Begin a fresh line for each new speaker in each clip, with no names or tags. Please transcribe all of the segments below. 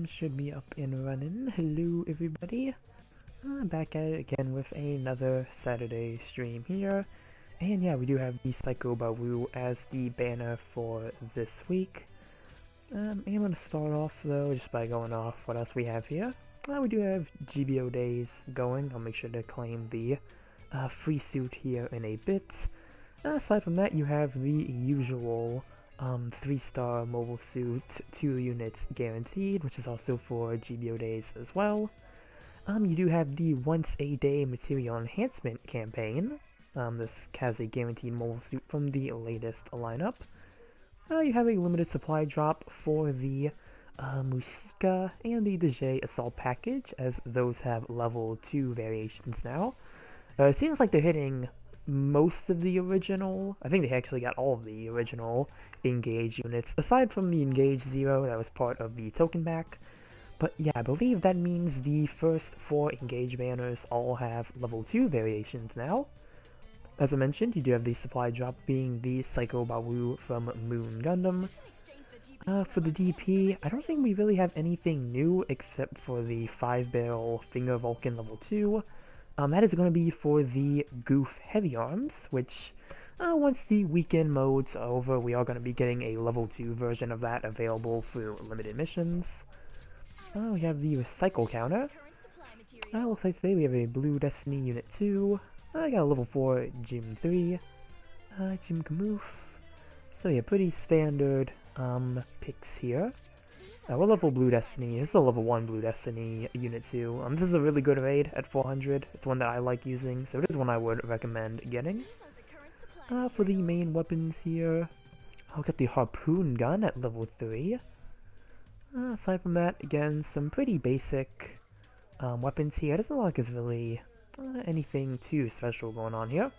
should be up and running. Hello everybody. Back at it again with another Saturday stream here. And yeah, we do have the Psycho Bawoo as the banner for this week. I'm going to start off though just by going off what else we have here. We do have GBO days going. I'll make sure to claim the free suit here in a bit. Aside from that, you have the usual 3-star mobile suit, 2 units guaranteed, which is also for GBO days as well. You do have the once a day material enhancement campaign. This has a guaranteed mobile suit from the latest lineup. You have a limited supply drop for the Musika and the DJ Assault package, as those have level 2 variations now. It seems like they're hitting most of the original. I think they actually got all of the original Engage units, aside from the Engage 0 that was part of the token pack. But yeah, I believe that means the first 4 Engage banners all have level 2 variations now. As I mentioned, you do have the supply drop being the Psycho Bawoo from Moon Gundam. For the DP, I don't think we really have anything new except for the 5-barrel Finger Vulcan level 2. That is going to be for the Goof Heavy Arms, which, once the weekend modes are over, we are going to be getting a level 2 version of that available through limited missions. We have the Recycle Counter. Looks like today we have a Blue Destiny Unit 2. I got a level 4 Gym 3. Gym Kamoof. So yeah, pretty standard picks here. What level Blue Destiny? This is a level 1 Blue Destiny Unit 2. This is a really good raid at 400. It's one that I like using, so it is one I would recommend getting. For the main weapons here, I'll get the Harpoon Gun at level 3. Aside from that, again, some pretty basic weapons here. It doesn't look like there's really anything too special going on here.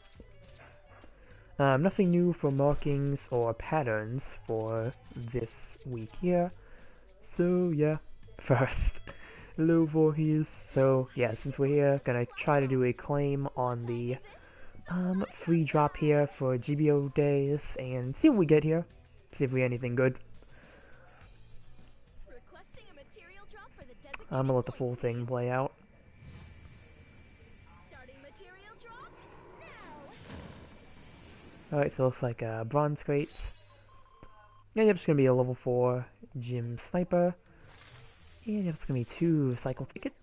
Nothing new for markings or patterns for this week here. So yeah, first, hello Voorhees. So yeah, since we're here, gonna try to do a claim on the free drop here for GBO days and see what we get here. See if we get anything good. I'm gonna let the full thing play out. Alright, so it looks like bronze crates. Yeah, yep, it's gonna be a level 4 Gym Sniper. And yep, it's gonna be 2 cycle tickets.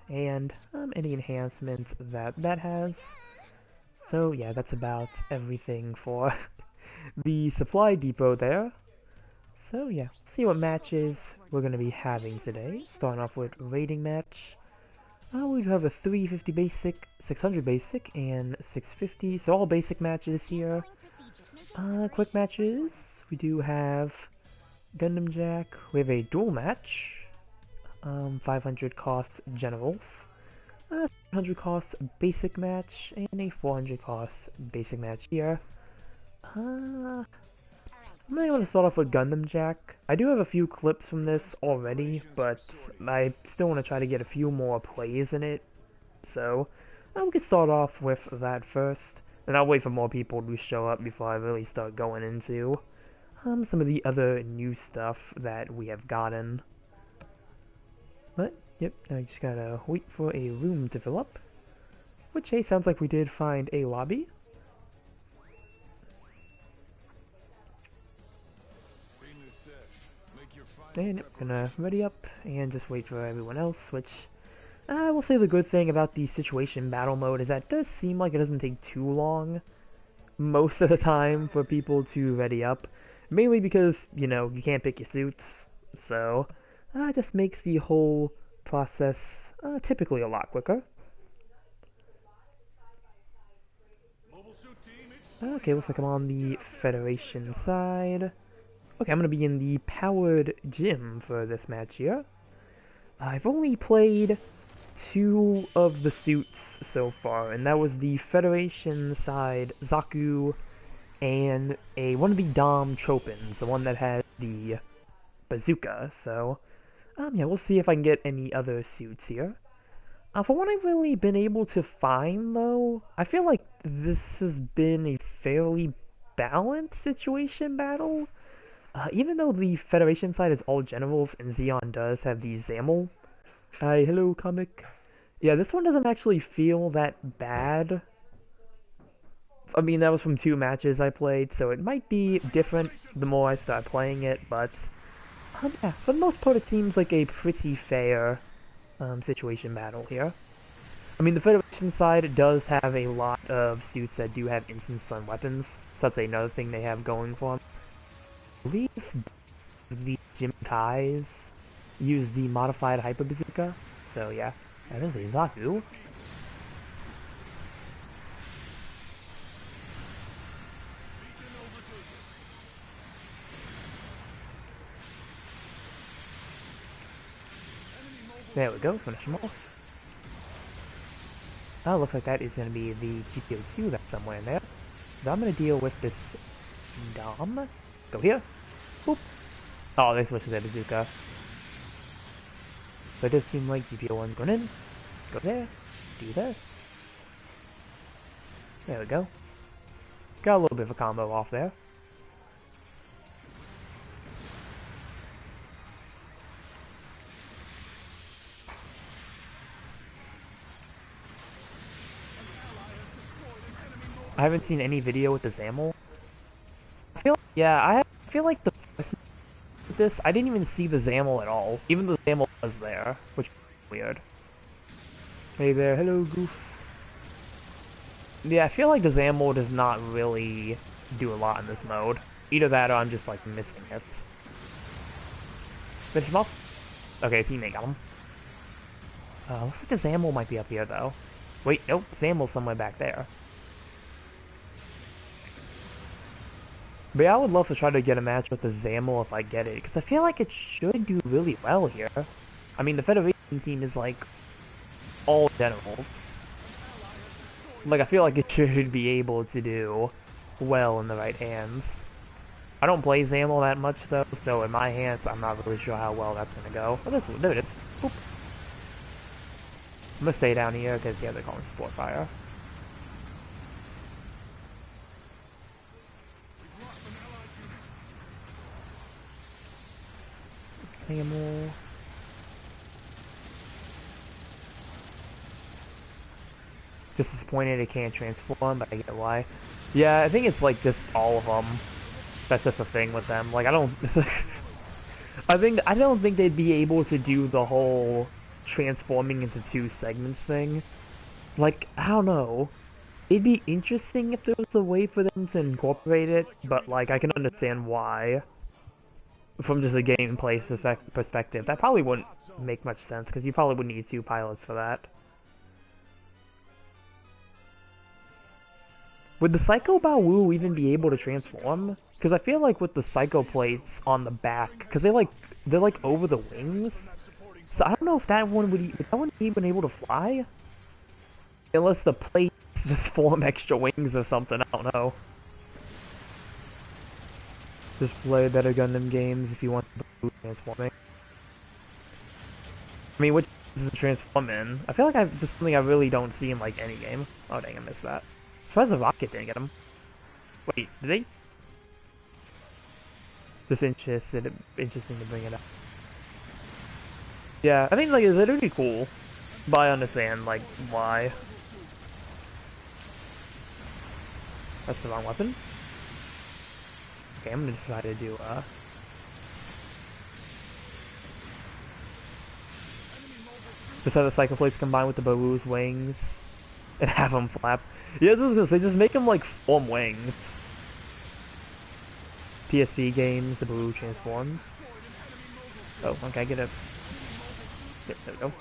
And any enhancements that has. So yeah, that's about everything for the supply depot there. So yeah, see what matches we're gonna be having today. Starting off with rating match. We do have a 350 basic, 600 basic, and 650. So all basic matches here. Quick matches. We do have Gundamjack. We have a dual match. 500 cost generals. 700 cost basic match, and a 400 cost basic match here. I'm really going to start off with Gundamjack. I do have a few clips from this already, but I still want to try to get a few more plays in it. So, we can start off with that first, and I'll wait for more people to show up before I really start going into some of the other new stuff that we have gotten. But, yep, I just gotta wait for a room to fill up. Which, hey, sounds like we did find a lobby. And yep, gonna ready up and just wait for everyone else, which I will say the good thing about the situation battle mode is that it does seem like it doesn't take too long most of the time for people to ready up. Mainly because, you know, you can't pick your suits, so it just makes the whole process typically a lot quicker. Okay, looks like I'm on the Federation side. Okay, I'm going to be in the powered gym for this match here. I've only played 2 of the suits so far, and that was the Federation side Zaku and one of the Dom Chopins, the one that has the bazooka. So, yeah, we'll see if I can get any other suits here. For what I've really been able to find, though, I feel like this has been a fairly balanced situation battle. Even though the Federation side is all generals and Xeon does have the Zamel. Hi, hello, comic. Yeah, this one doesn't actually feel that bad. I mean, that was from 2 matches I played, so it might be different the more I start playing it, but yeah, for the most part it seems like a pretty fair situation battle here. I mean, the Federation side does have a lot of suits that do have instant stun weapons, so that's another thing they have going for them. I believe the Jim Kais use the modified Hyper Bazooka, so yeah, that is a Zaku. There we go, finish him off. Oh, looks like that is going to be the GBO2 that's somewhere in there. So I'm going to deal with this Dom. Go here. Boop. Oh, they switched to their bazooka. So it does seem like GBO1's going in. Go there. Do this. There we go. Got a little bit of a combo off there. I haven't seen any video with the Zamel. I feel like the first with this, I didn't even see the Zamel at all. Even though the Zamel was there, which is weird. Hey there, hello Goof. Yeah, I feel like the Zamel does not really do a lot in this mode. Either that or I'm just like missing it. Finish him off. Okay, teammate got him. Looks like the Zamel might be up here though. Wait, nope, Zamel's somewhere back there. But yeah, I would love to try to get a match with the Zamel if I get it, because I feel like it should do really well here. I mean, the Federation team is like all generals. Like, I feel like it should be able to do well in the right hands. I don't play Zamel that much though, so in my hands, I'm not really sure how well that's gonna go. Oh, there it is. Boop. I'm gonna stay down here because yeah, they're calling support fire. Camel. Just disappointed it can't transform, but I get why. Yeah, I think it's like just all of them. That's just a thing with them. Like I don't, I don't think they'd be able to do the whole transforming into 2 segments thing. Like I don't know. It'd be interesting if there was a way for them to incorporate it, but like I can understand why. From just a gameplay perspective, that probably wouldn't make much sense because you probably would need 2 pilots for that. Would the Psycho Bawoo even be able to transform? Because I feel like with the Psycho plates on the back, because they're like over the wings, so I don't know if that one would even able to fly, unless the plates just form extra wings or something. I don't know. Just play better Gundam games if you want to transforming. I mean, which is the transform in? I feel like this is something I really don't see in like any game. Oh dang, I missed that. As far as the rocket didn't get him. Wait, did they? Just interesting to bring it up. Yeah, I think like it's really cool, but I understand like why. That's the wrong weapon. Okay, I'm gonna try to do just have the Psycho Plates combined with the Bawoo's wings and have them flap. Yeah, this is gonna say just make them like form wings. PSP games, the Bawoo transforms. Oh, okay, get it. There we go.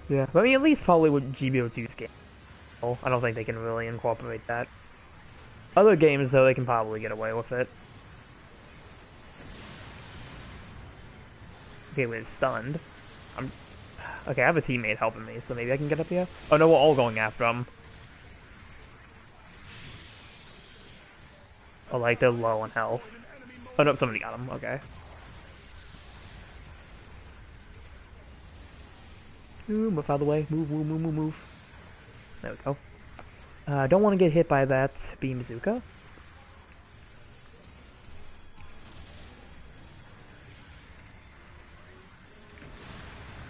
Yeah, but I mean, at least probably with GBO2's game. I don't think they can really incorporate that. Other games, though, they can probably get away with it. Okay, we're stunned. Okay, I have a teammate helping me, so maybe I can get up here? Oh no, we're all going after him. Oh, like, they're low on health. Oh no, somebody got him, okay. Ooh, move out of the way. Move. There we go. Don't want to get hit by that beam bazooka.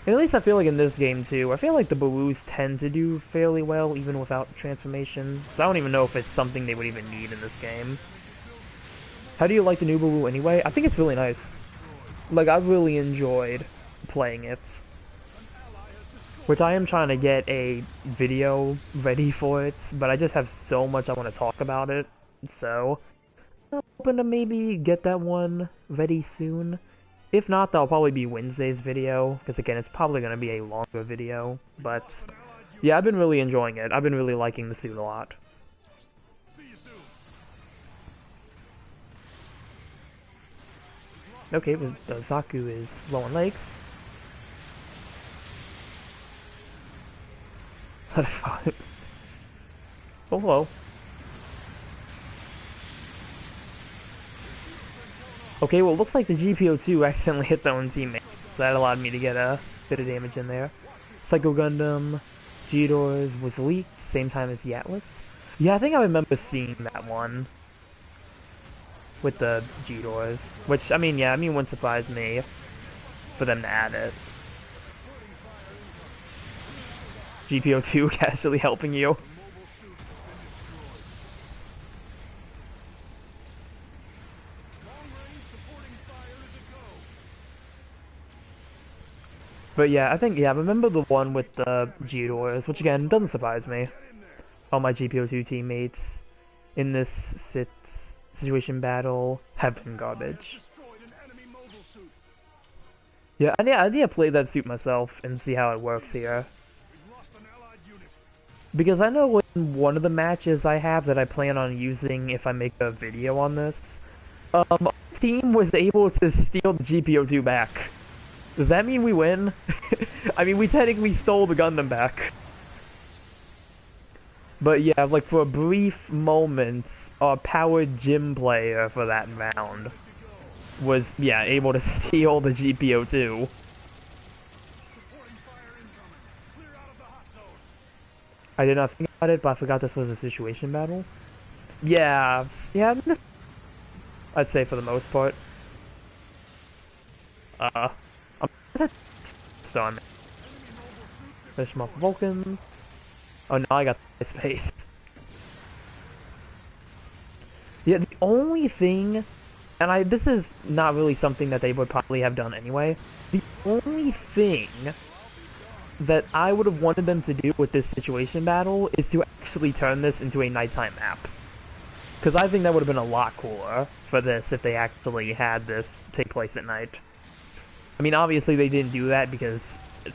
At least I feel like in this game too, I feel like the Bawoos tend to do fairly well even without transformation. So I don't even know if it's something they would even need in this game. How do you like the new Bawoo anyway? I think it's really nice. Like, I really enjoyed playing it. Which I am trying to get a video ready for it, but I just have so much I want to talk about it. So, I'm hoping to maybe get that one ready soon. If not, that'll probably be Wednesday's video, because again, it's probably going to be a longer video. But, yeah, I've been really enjoying it. I've been really liking the suit a lot. Okay, but Zaku is low on legs. Oh, hello. Okay, well, it looks like the GBO2 accidentally hit their own teammate, so that allowed me to get a bit of damage in there. Psycho Gundam, G-Doors was leaked, same time as the Atlas. Yeah, I think I remember seeing that one with the G-Doors, which, I mean, yeah, wouldn't surprise me for them to add it. GBO2 casually helping you. But yeah, I remember the one with the G-Doors, which again, doesn't surprise me. All my GBO2 teammates in this situation battle have been garbage. Yeah, I need to play that suit myself and see how it works here. Because I know in one of the matches I have that I plan on using if I make a video on this, our team was able to steal the GBO2 back. Does that mean we win? I mean, we technically stole the Gundam back. But yeah, like for a brief moment, our powered gym player for that round was, yeah, able to steal the GBO2. I did not think about it, but I forgot this was a situation battle. Yeah, I'd say for the most part. So I'm finish them off Vulcans. Oh no, I got the space. Yeah, the only thing, and this is not really something that they would probably have done anyway. The only thing that I would have wanted them to do with this situation battle is to actually turn this into a nighttime map. Because I think that would have been a lot cooler for this if they actually had this take place at night. I mean, obviously they didn't do that because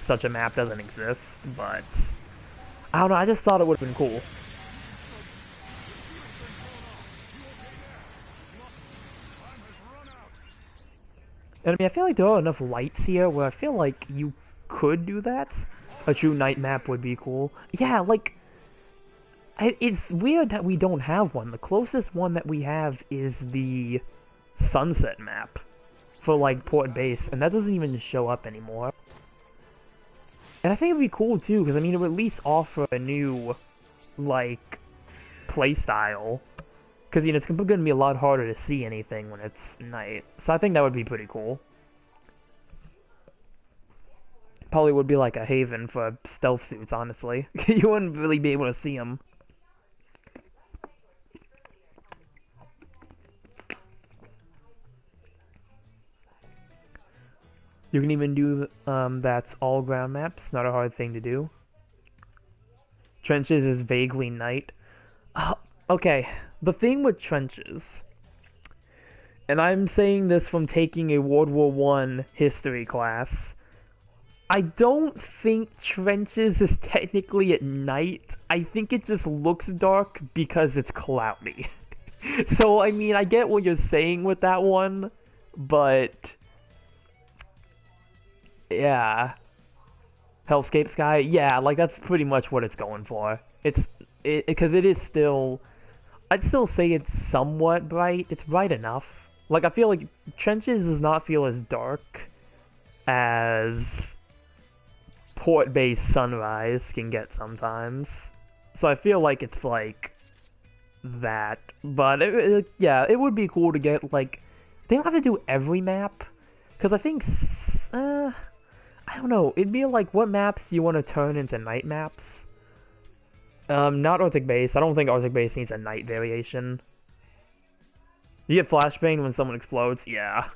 such a map doesn't exist, but I don't know, I just thought it would have been cool. And I mean, I feel like there are enough lights here where I feel like you could do that. A true night map would be cool. Yeah, like, it's weird that we don't have one. The closest one that we have is the sunset map for, like, Port Base, and that doesn't even show up anymore. And I think it'd be cool, too, because, I mean, it would at least offer a new, like, playstyle. Because, you know, it's going to be a lot harder to see anything when it's night. So I think that would be pretty cool. Probably would be like a haven for stealth suits, honestly. You wouldn't really be able to see them. You can even do, that's all ground maps. Not a hard thing to do. Trenches is vaguely night. Okay, the thing with trenches, and I'm saying this from taking a World War I history class, I don't think trenches is technically at night. I think it just looks dark because it's cloudy. So, I mean, I get what you're saying with that one, but yeah. Hellscape Sky? Yeah, like, that's pretty much what it's going for. Because it is still, I'd still say it's somewhat bright. It's bright enough. Like, I feel like Trenches does not feel as dark as Port Base Sunrise can get sometimes. So I feel like it's like that. But yeah, it would be cool to get like they don't have to do every map because I think I don't know. It'd be like what maps you want to turn into night maps. Not Arctic Base. I don't think Arctic Base needs a night variation. You get flashbang when someone explodes? Yeah.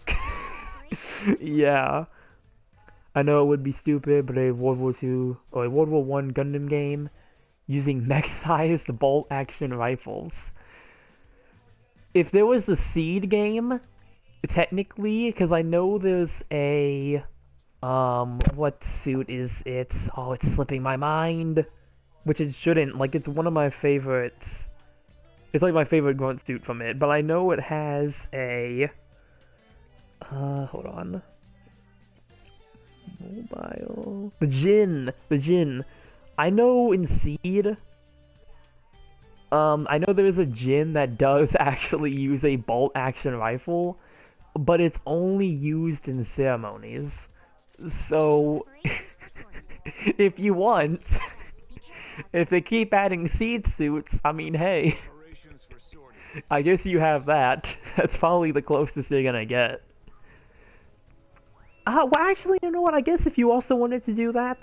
Yeah. I know it would be stupid, but a World War II or a World War I Gundam game using mech-sized bolt-action rifles. If there was a Seed game, technically, because I know there's a what suit is it? Oh, it's slipping my mind. Which it shouldn't. Like, it's one of my favorites. It's like my favorite grunt suit from it, but I know it has a hold on. Mobile. The Jin. I know in Seed, I know there is a Jin that does actually use a bolt action rifle, but it's only used in ceremonies. So, if you want, if they keep adding Seed suits, I mean, hey, I guess you have that. That's probably the closest you're gonna get. Well, actually, you know what? I guess if you also wanted to do that,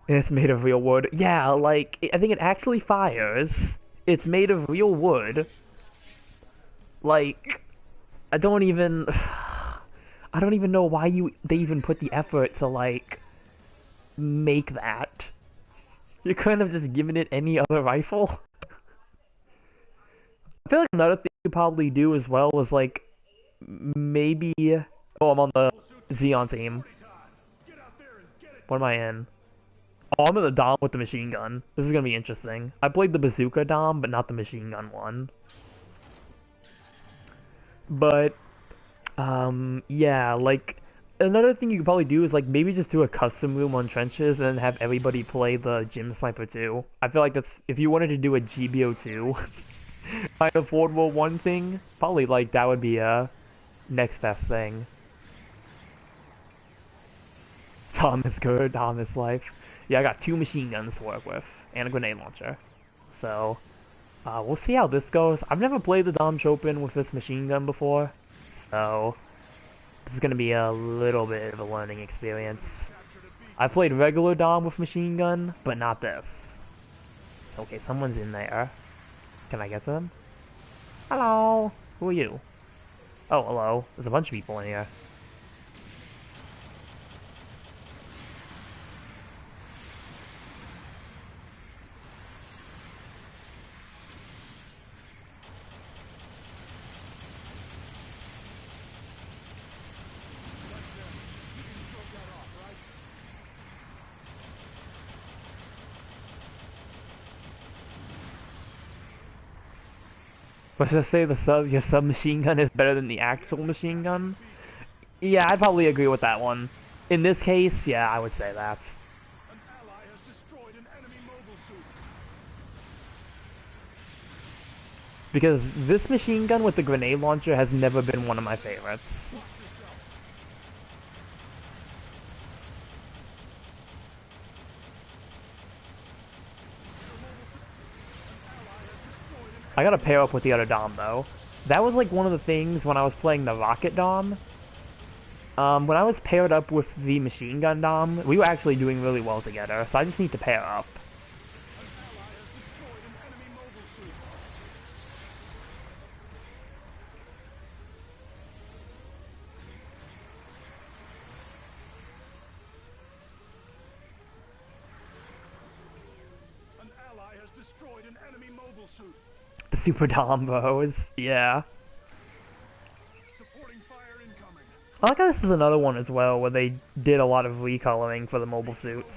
it's made of real wood. Yeah, like I think it actually fires. It's made of real wood. Like, I don't even know why they even put the effort to like make that. You're kind of just giving it any other rifle. I feel like another thing you could probably do as well is like maybe. Oh, I'm on the Xeon team. What am I in? Oh, I'm in the Dom with the machine gun. This is gonna be interesting. I played the bazooka Dom, but not the machine gun one. But, yeah, like, another thing you could probably do is, like, maybe just do a custom room on trenches and then have everybody play the Gym Sniper 2. I feel like that's, if you wanted to do a GBO2 kind of World War I thing, probably, like, that would be a next best thing. Dom is good, Dom is life. Yeah, I got 2 machine guns to work with, and a grenade launcher. So, we'll see how this goes. I've never played the Dom Chopin with this machine gun before, so this is going to be a little bit of a learning experience. I played regular Dom with machine gun, but not this. Okay, someone's in there. Can I get to them? Hello! Who are you? Oh, hello. There's a bunch of people in here. Let's just say your submachine gun is better than the actual machine gun. Yeah, I'd probably agree with that one. In this case, yeah, I would say that.
An ally has destroyed an enemy mobile suit.
Because this machine gun with the grenade launcher has never been one of my favorites. I gotta pair up with the other Dom though. That was like one of the things when I was playing the Rocket Dom. When I was paired up with the Machine Gun Dom, we were actually doing really well together, so I just need to pair up.
An ally has destroyed an enemy mobile suit.
The Super Dombos, yeah.
Supporting fire incoming.
I like how this is another one as well, where they did a lot of recoloring for the mobile suits.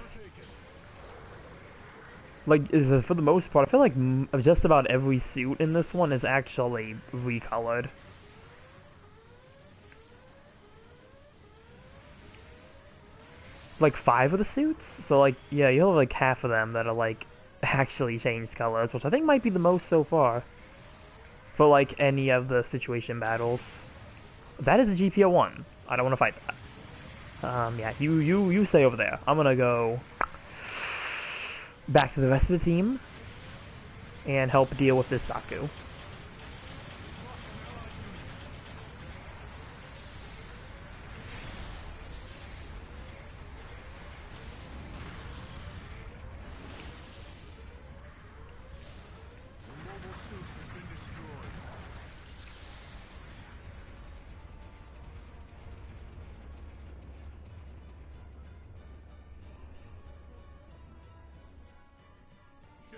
Like, for the most part, I feel like just about every suit in this one is actually recolored. Like 5 of the suits? So like, yeah, you have like half of them that are like actually changed colors, which I think might be the most so far. For like any of the situation battles. That is a GBO1. I don't want to fight that. Yeah, you stay over there. I'm gonna go back to the rest of the team and help deal with this Zaku.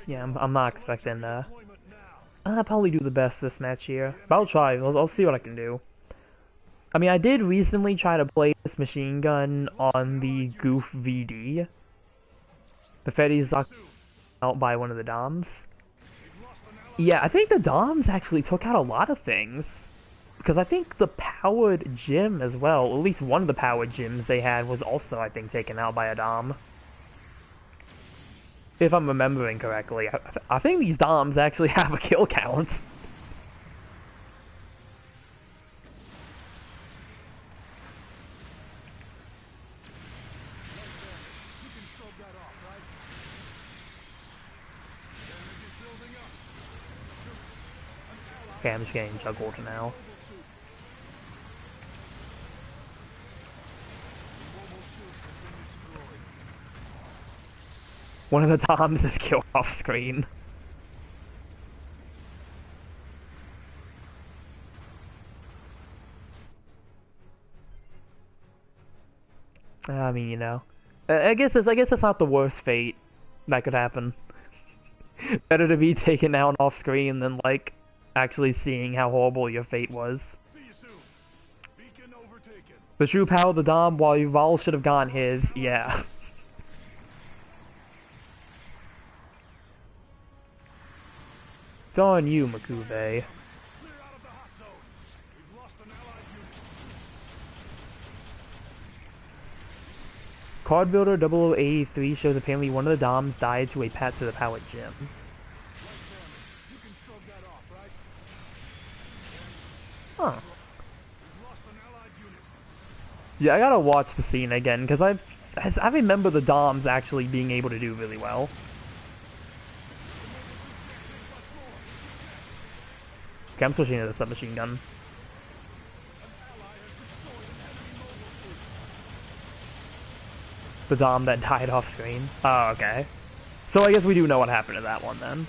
Yeah, I'm not expecting I'll probably do the best this match here. But I'll try. I'll see what I can do. I mean, I did recently try to play this machine gun on the Goof VD. The Fetty's knocked out by one of the Doms. Yeah, I think the Doms actually took out a lot of things. Because I think the powered gym as well, at least one of the powered gyms they had was also, I think, taken out by a Dom. If I'm remembering correctly, I think these Doms actually have a kill count. Okay, I'm just getting juggled now. One of the Doms is killed off screen. I mean, you know, I guess it's not the worst fate that could happen. Better to be taken out off screen than like actually seeing how horrible your fate was. The true power of the Dom, while Yuval should have gotten his, yeah. It's on you, Makube. Card Builder 0083 shows apparently one of the Doms died to a path to the powered gym. Huh. Yeah, I gotta watch the scene again, because I remember the Doms actually being able to do really well. Okay, I'm switching to the submachine gun. The Dom that died off screen. Oh, okay. So I guess we do know what happened to that one then.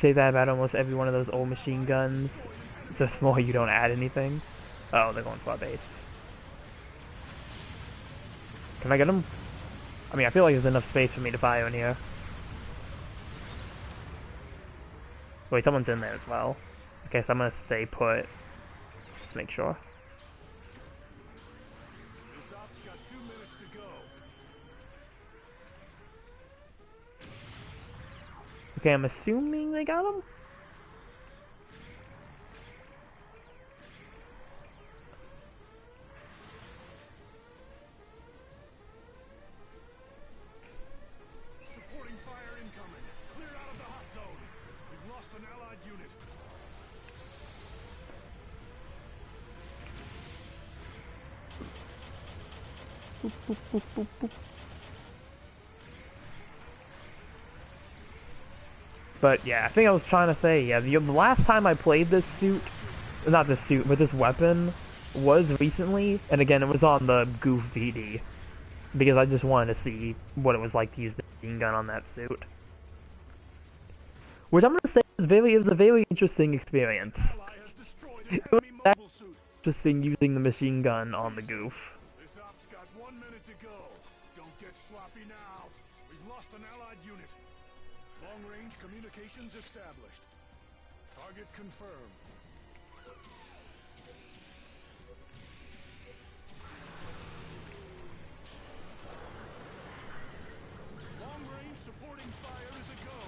Say that about almost every one of those old machine guns. Just more you don't add anything. Oh, they're going for our base. Can I get them? I mean, I feel like there's enough space for me to fire in here. Wait, someone's in there as well. Okay, so I'm gonna stay put. Just make sure. Okay, I'm assuming they got him?
Supporting fire incoming. Clear out of the hot zone. We've lost an allied unit.
Boop, boop, boop, boop, boop. But yeah, I think I was trying to say, yeah, the last time I played this suit, not this suit, but this weapon, was recently, and again, it was on the Goof VD, because I just wanted to see what it was like to use the machine gun on that suit. Which I'm gonna say it was a very interesting experience. It was actually interesting using the machine gun on the Goof.
This op's got 1 minute to go. Don't get sloppy now. We've lost an allied unit. Long-range communications established. Target confirmed. Long-range supporting fire is a go.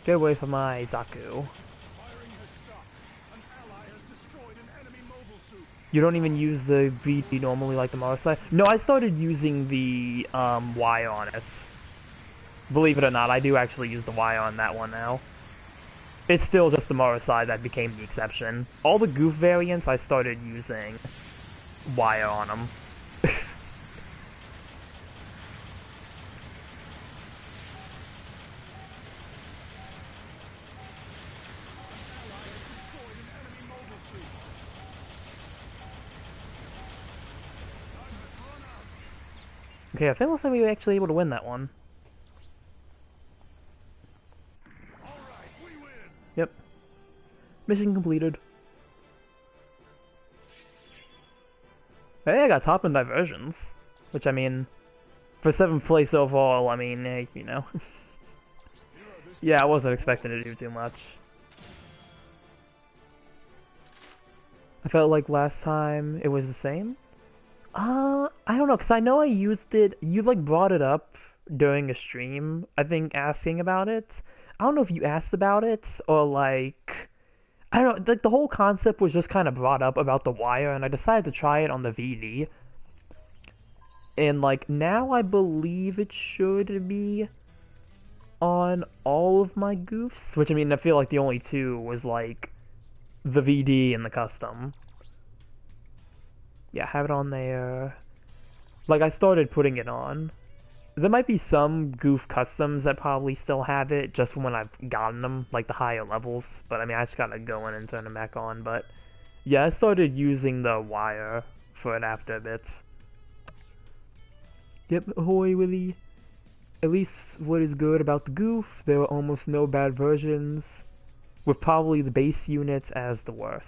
Get away from my Zaku.
Firing has stopped. An ally has destroyed an enemy mobile suit.
You don't even use the VD normally like the Marseille? No, I started using the Y on it. Believe it or not, I do actually use the Y on that one now. It's still just the Morosai that became the exception. All the Goof variants, I started using wire on them. Okay, I feel like we were actually able to win that one. Yep. Mission completed. Hey, I got top in diversions. Which, I mean, for 7th place overall, I mean, hey, you know. Yeah, I wasn't expecting to do too much. I felt like last time it was the same. I don't know, because I know I used it, you like brought it up during a stream, I think, asking about it. I don't know if you asked about it, or like, I don't know, like the whole concept was just kind of brought up about the wire, and I decided to try it on the VD. And like, now I believe it should be on all of my goofs, which I mean, I feel like the only two was like, the VD and the custom. Yeah, have it on there. Like, I started putting it on. There might be some goof customs that probably still have it, just when I've gotten them, like the higher levels. But I mean, I just gotta go in and turn them back on. But yeah, I started using the wire for it after a bit. Yep, ahoy, Willy. At least what is good about the goof, there are almost no bad versions, with probably the base units as the worst.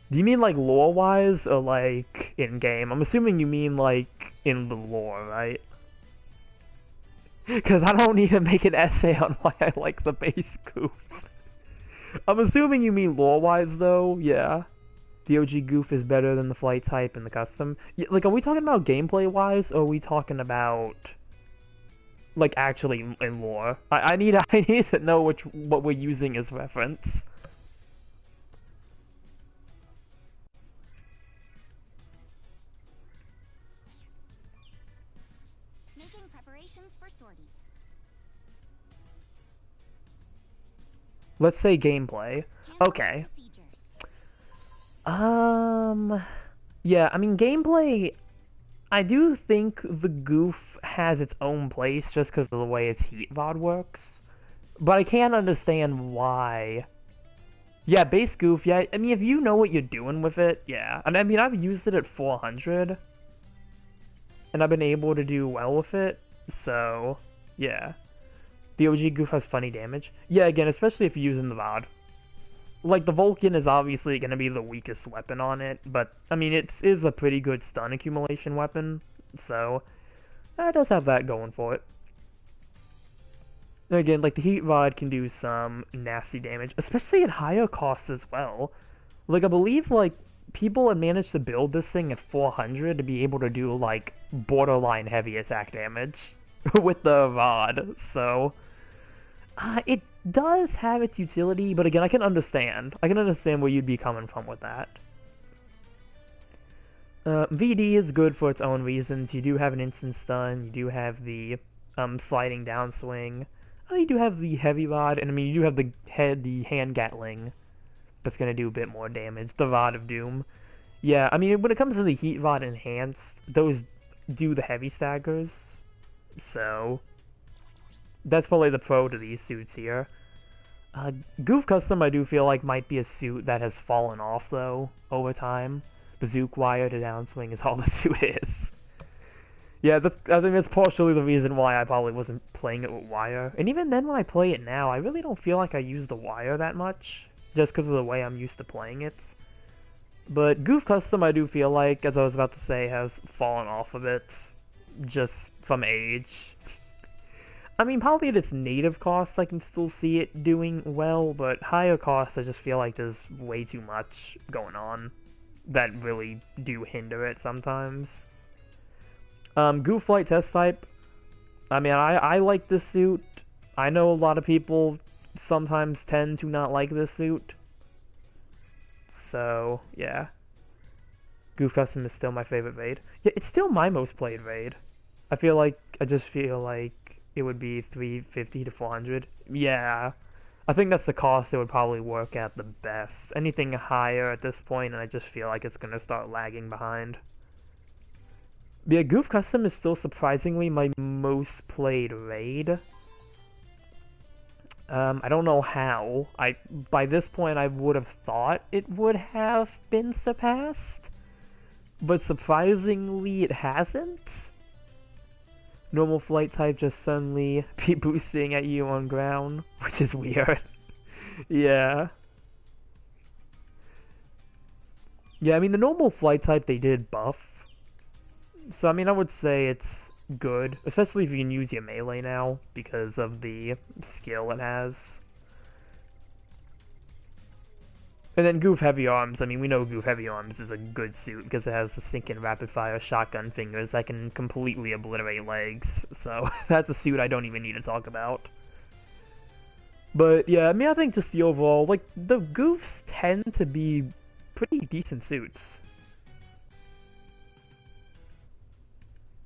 Do you mean like lore-wise, or like in-game? I'm assuming you mean like in the lore, right? Because I don't need to make an essay on why I like the base goof. I'm assuming you mean lore-wise though, yeah. The OG goof is better than the flight type and the custom. Yeah, like, are we talking about gameplay-wise, or are we talking about like actually in lore? I need to know what we're using as reference.
For sortie.
Let's say gameplay. Okay. Yeah, I mean, gameplay, I do think the goof has its own place just because of the way its heat VOD works. But I can't understand why. Yeah, base goof, yeah, I mean, if you know what you're doing with it, yeah. And I mean, I've used it at 400, and I've been able to do well with it, so, yeah. The OG goof has funny damage. Yeah, again, especially if you're using the VOD. Like, the Vulcan is obviously going to be the weakest weapon on it, but, I mean, it is a pretty good stun accumulation weapon, so it does have that going for it. Again, like, the heat rod can do some nasty damage, especially at higher costs as well. Like, I believe, like, people had managed to build this thing at 400 to be able to do, like, borderline heavy attack damage with the rod, so it does have its utility, but again, I can understand. I can understand where you'd be coming from with that. VD is good for its own reasons. You do have an instant stun, you do have the sliding downswing, you do have the heavy rod, and I mean, you do have the hand gatling that's going to do a bit more damage, the Rod of Doom. Yeah, I mean, when it comes to the heat rod enhanced, those do the heavy staggers, so that's probably the pro to these suits here. Goof Custom, I do feel like, might be a suit that has fallen off, though, over time. The Zook wire to downswing is all the suit is. Yeah, I think that's partially the reason why I probably wasn't playing it with wire. And even then, when I play it now, I really don't feel like I use the wire that much, just because of the way I'm used to playing it. But Goof Custom, I do feel like, as I was about to say, has fallen off a bit, just from age. I mean, probably at its native cost, I can still see it doing well, but higher costs, I just feel like there's way too much going on that really do hinder it sometimes. Goof Flight Test Type, I mean, I like this suit. I know a lot of people sometimes tend to not like this suit. So, yeah. Goof Custom is still my favorite raid. Yeah, it's still my most played raid. I just feel like it would be 350 to 400. Yeah, I think that's the cost it would probably work at the best. Anything higher at this point, and I just feel like it's gonna start lagging behind. Yeah, Goof Custom is still surprisingly my most played raid. I don't know how. By this point I would have thought it would have been surpassed, but surprisingly it hasn't. Normal flight type just suddenly be boosting at you on ground, which is weird. Yeah. Yeah, I mean the normal flight type they did buff. So I mean I would say it's good, especially if you can use your melee now because of the skill it has. And then Goof Heavy Arms, I mean we know Goof Heavy Arms is a good suit because it has the sinking rapid fire shotgun fingers that can completely obliterate legs, so that's a suit I don't even need to talk about. But yeah, I mean I think just the overall, like, the Goofs tend to be pretty decent suits.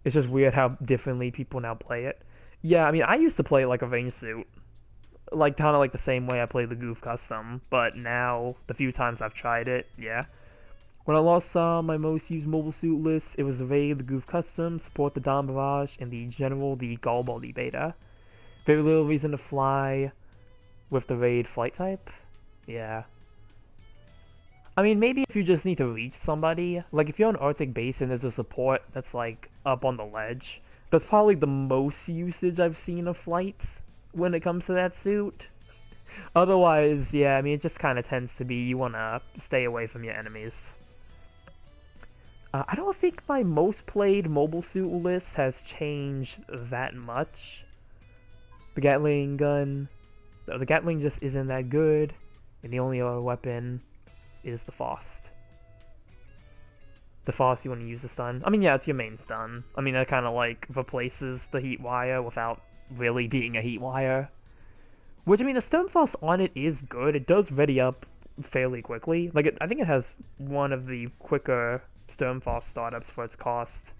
It's just weird how differently people now play it. Yeah, I mean, I used to play it like a range suit. Like, kind of like the same way I play the Goof Custom. But now, the few times I've tried it, yeah. When I last saw my most used mobile suit list, it was the Raid, the Goof Custom, Support the Dawn Barrage, and the General, the Gallbody Beta. Very little reason to fly with the Raid flight type. Yeah. I mean, maybe if you just need to reach somebody, like if you're on Arctic base and there's a support that's like up on the ledge, that's probably the most usage I've seen of flights when it comes to that suit. Otherwise, yeah, I mean, it just kind of tends to be you want to stay away from your enemies. I don't think my most played mobile suit list has changed that much. The Gatling gun, the Gatling just isn't that good, and the only other weapon is the Faust. The Faust you want to use the stun. I mean, yeah, it's your main stun. I mean, that kind of like replaces the heat wire without really being a heat wire. Which, I mean, the Stone Faust on it is good. It does ready up fairly quickly. Like, I think it has one of the quicker Stone Faust startups for its cost.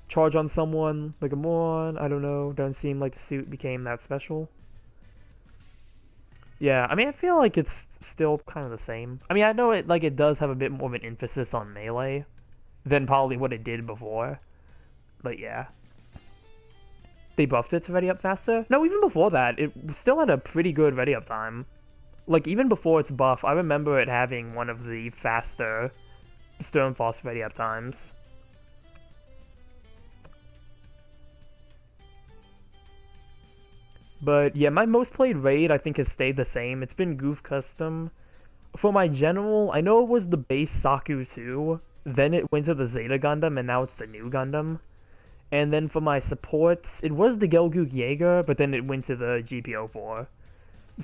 Charge on someone, like a moron, I don't know, doesn't seem like the suit became that special. Yeah, I mean, I feel like it's still kind of the same. I mean, I know it does have a bit more of an emphasis on melee than probably what it did before. But yeah. They buffed it to ready up faster? No, even before that, it still had a pretty good ready up time. Like, even before its buff, I remember it having one of the faster Stonefaust ready up times. But yeah, my most played raid I think has stayed the same. It's been Goof Custom. For my general, I know it was the base Saku 2, then it went to the Zeta Gundam, and now it's the new Gundam. And then for my supports, it was the Gelgoog Jaeger, but then it went to the GBO2.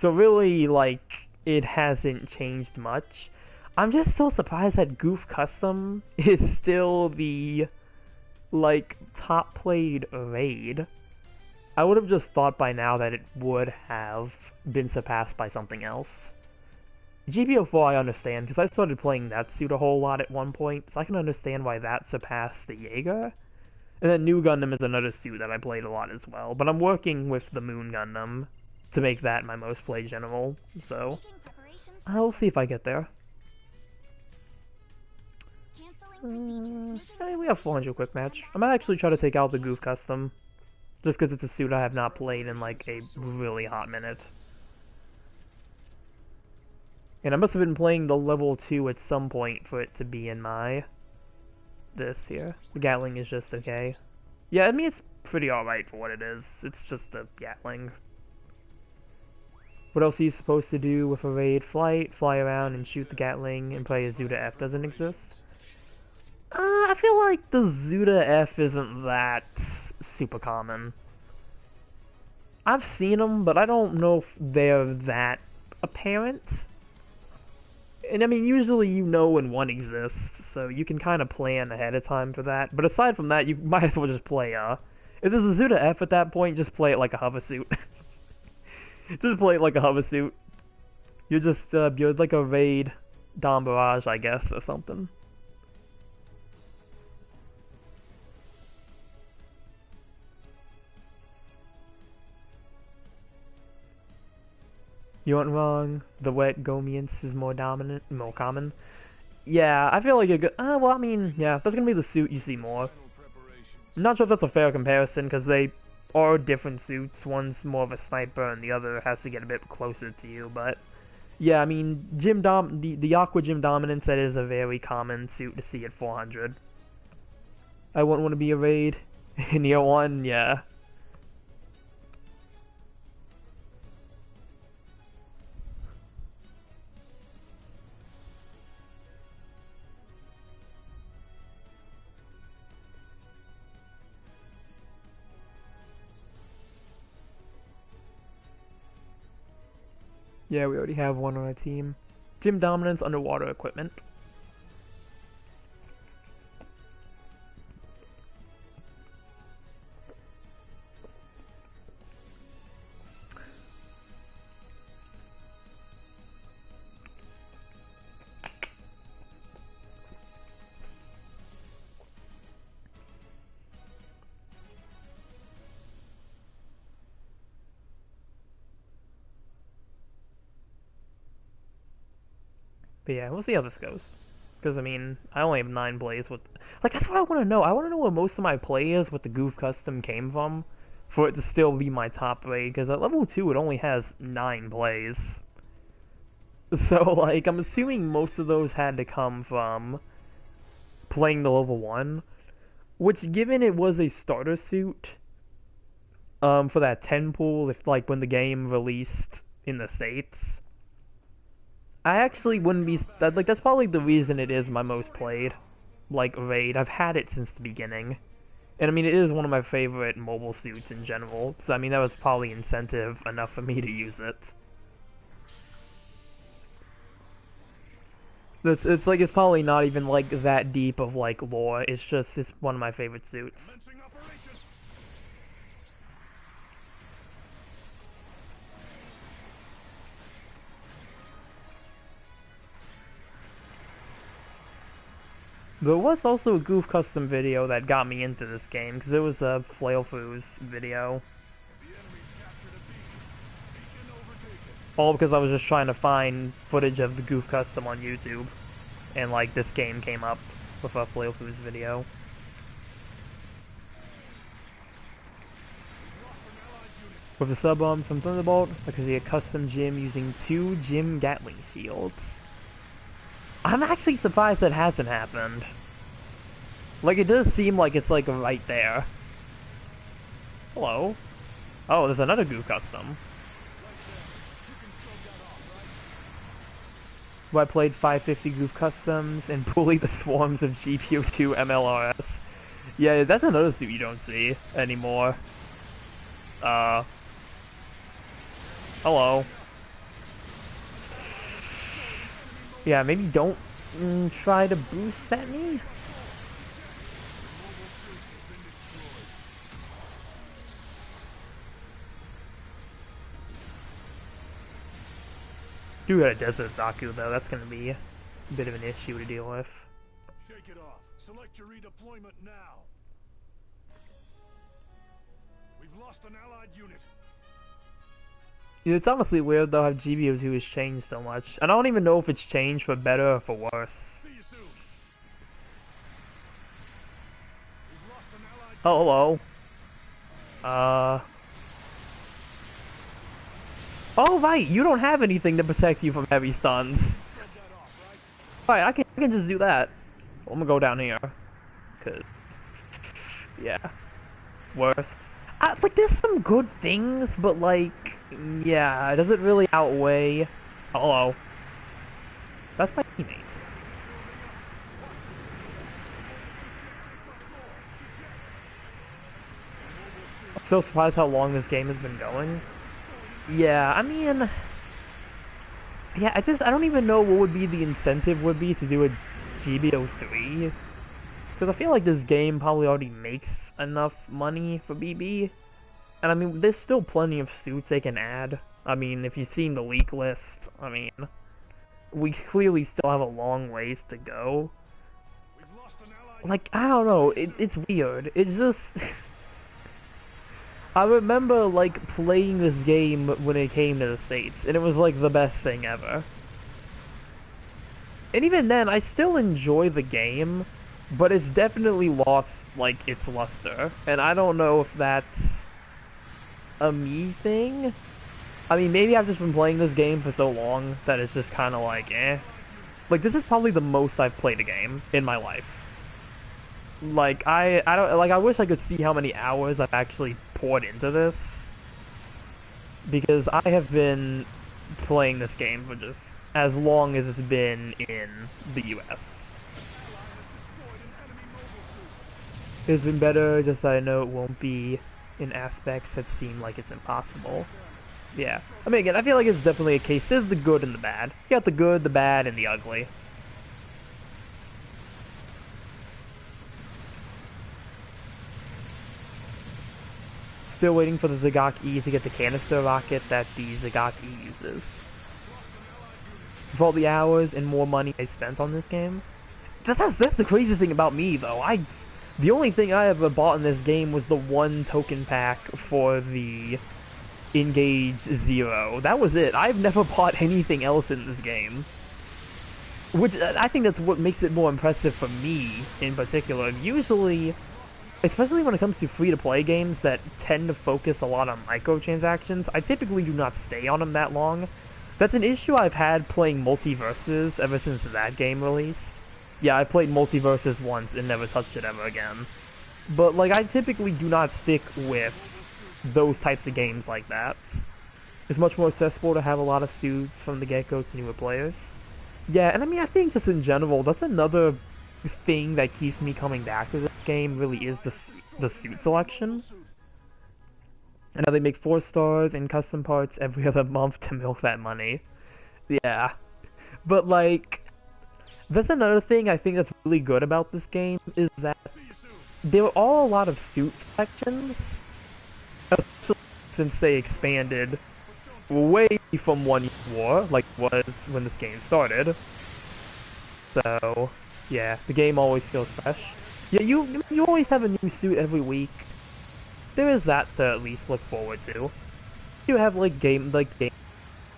So really, like, it hasn't changed much. I'm just still surprised that Goof Custom is still the, like, top played raid. I would have just thought by now that it would have been surpassed by something else. GBO4 I understand, because I started playing that suit a whole lot at one point, so I can understand why that surpassed the Jaeger. And then New Gundam is another suit that I played a lot as well, but I'm working with the Moon Gundam to make that my most played general, so I'll see if I get there. Hey, we have 400 quick match. I might actually try to take out the Goof Custom, just because it's a suit I have not played in like a really hot minute. And I must have been playing the level 2 at some point for it to be in my... this here. The Gatling is just okay. Yeah, I mean, it's pretty alright for what it is. It's just a Gatling. What else are you supposed to do with a raid? Fly around and shoot the Gatling and play a Zuda F doesn't exist? I feel like the Zuda F isn't that super common. I've seen them, but I don't know if they're that apparent. And I mean, usually you know when one exists, so you can kind of plan ahead of time for that. But aside from that, you might as well just play, if there's a Zuda F at that point, just play it like a hover suit. Just play it like a hover suit. You're just, you're like a raid Dawn Barrage, I guess, or something. You weren't wrong. The wet Gomians is more common. Yeah, I feel like a good. Well, I mean, yeah, that's gonna be the suit you see more. I'm not sure if that's a fair comparison because they are different suits. One's more of a sniper, and the other has to get a bit closer to you. But yeah, I mean, the Aqua Gym Dominance, that is a very common suit to see at 400. I wouldn't want to be a raid in year 1, yeah. Yeah, we already have one on our team. Gym Dominance, underwater equipment. But yeah, we'll see how this goes. Because, I mean, I only have 9 plays with... Like, that's what I want to know. I want to know where most of my plays with the Goof Custom came from for it to still be my top raid. Because at level 2, it only has 9 plays. So, like, I'm assuming most of those had to come from playing the level 1. Which, given it was a starter suit for that 10 pool, if, like, when the game released in the States... I actually wouldn't be... that's probably the reason it is my most played, like, raid. I've had it since the beginning. And, I mean, it is one of my favorite mobile suits in general. So, I mean, that was probably incentive enough for me to use it. It's like, it's probably not even, like, that deep of, like, lore. It's just, it's one of my favorite suits. There was also a Goof Custom video that got me into this game, because it was a Flailfoo's video. All because I was just trying to find footage of the Goof Custom on YouTube. And, like, this game came up with a Flailfoo's video. With the sub-arms from Thunderbolt, I can see a custom gym using 2 Gym Gatling shields. I'm actually surprised that hasn't happened. Like, it does seem like it's, like, right there. Hello? Oh, there's another Goof Custom. Where I played 550 Goof Customs and bullied the swarms of GBO2 MLRS. Yeah, that's another suit you don't see anymore. Hello. Yeah, maybe don't try to boost at me. Do got a Desert Zaku though, that's gonna be a bit of an issue to deal with.
Shake it off. Select your redeployment now. We've lost an allied unit.
Yeah, it's honestly weird though how GBO2 has changed so much. I don't even know if it's changed for better or for worse.
See you soon. We've lost an allied unit.
Oh, hello. Oh right, you don't have anything to protect you from heavy stuns. Right, I can just do that. I'm gonna go down here. Cause, yeah. Worst. Like, there's some good things, but like, yeah, does it really outweigh... Hello. That's my teammate. I'm so surprised how long this game has been going. Yeah, I mean... Yeah, I don't even know what would be the incentive would be to do a GBO3. Because I feel like this game probably already makes enough money for BB. And I mean, there's still plenty of suits they can add. I mean, if you've seen the leak list, I mean... We clearly still have a long ways to go. Like, I don't know, it's weird. It's just... I remember, like, playing this game when it came to the States, and it was, like, the best thing ever. And even then, I still enjoy the game, but it's definitely lost, like, its luster. And I don't know if that's a me thing. I mean, maybe I've just been playing this game for so long that it's just kind of like, eh. Like, this is probably the most I've played a game in my life. Like, I don't, like, I wish I could see how many hours I've actually poured into this. Because I have been playing this game for just as long as it's been in the US. It's been better, just so I know it won't be in aspects that seem like it's impossible. Yeah. I mean, again, I feel like it's definitely a case. There's the good and the bad. You got the good, the bad, and the ugly. Still waiting for the Zagok E to get the canister rocket that the Zagok E uses. For all the hours and more money I spent on this game. That's the crazy thing about me, though. The only thing I ever bought in this game was the one token pack for the Engage Zero. That was it. I've never bought anything else in this game. Which, I think that's what makes it more impressive for me, in particular. Usually, especially when it comes to free-to-play games that tend to focus a lot on microtransactions, I typically do not stay on them that long. That's an issue I've had playing Multiverses ever since that game released. Yeah, I played Multiverses once and never touched it ever again. But, like, I typically do not stick with those types of games like that. It's much more accessible to have a lot of suits from the get-go to newer players. Yeah, and I mean, I think just in general, that's another thing that keeps me coming back to this game, really is the suit selection. And how they make 4 stars and custom parts every other month to milk that money. Yeah. But, like, that's another thing I think that's really good about this game, is that there are all a lot of suit selections, especially since they expanded way from 1 year war, like it was when this game started. So, yeah, the game always feels fresh. Yeah, you always have a new suit every week. There is that to at least look forward to. You have like game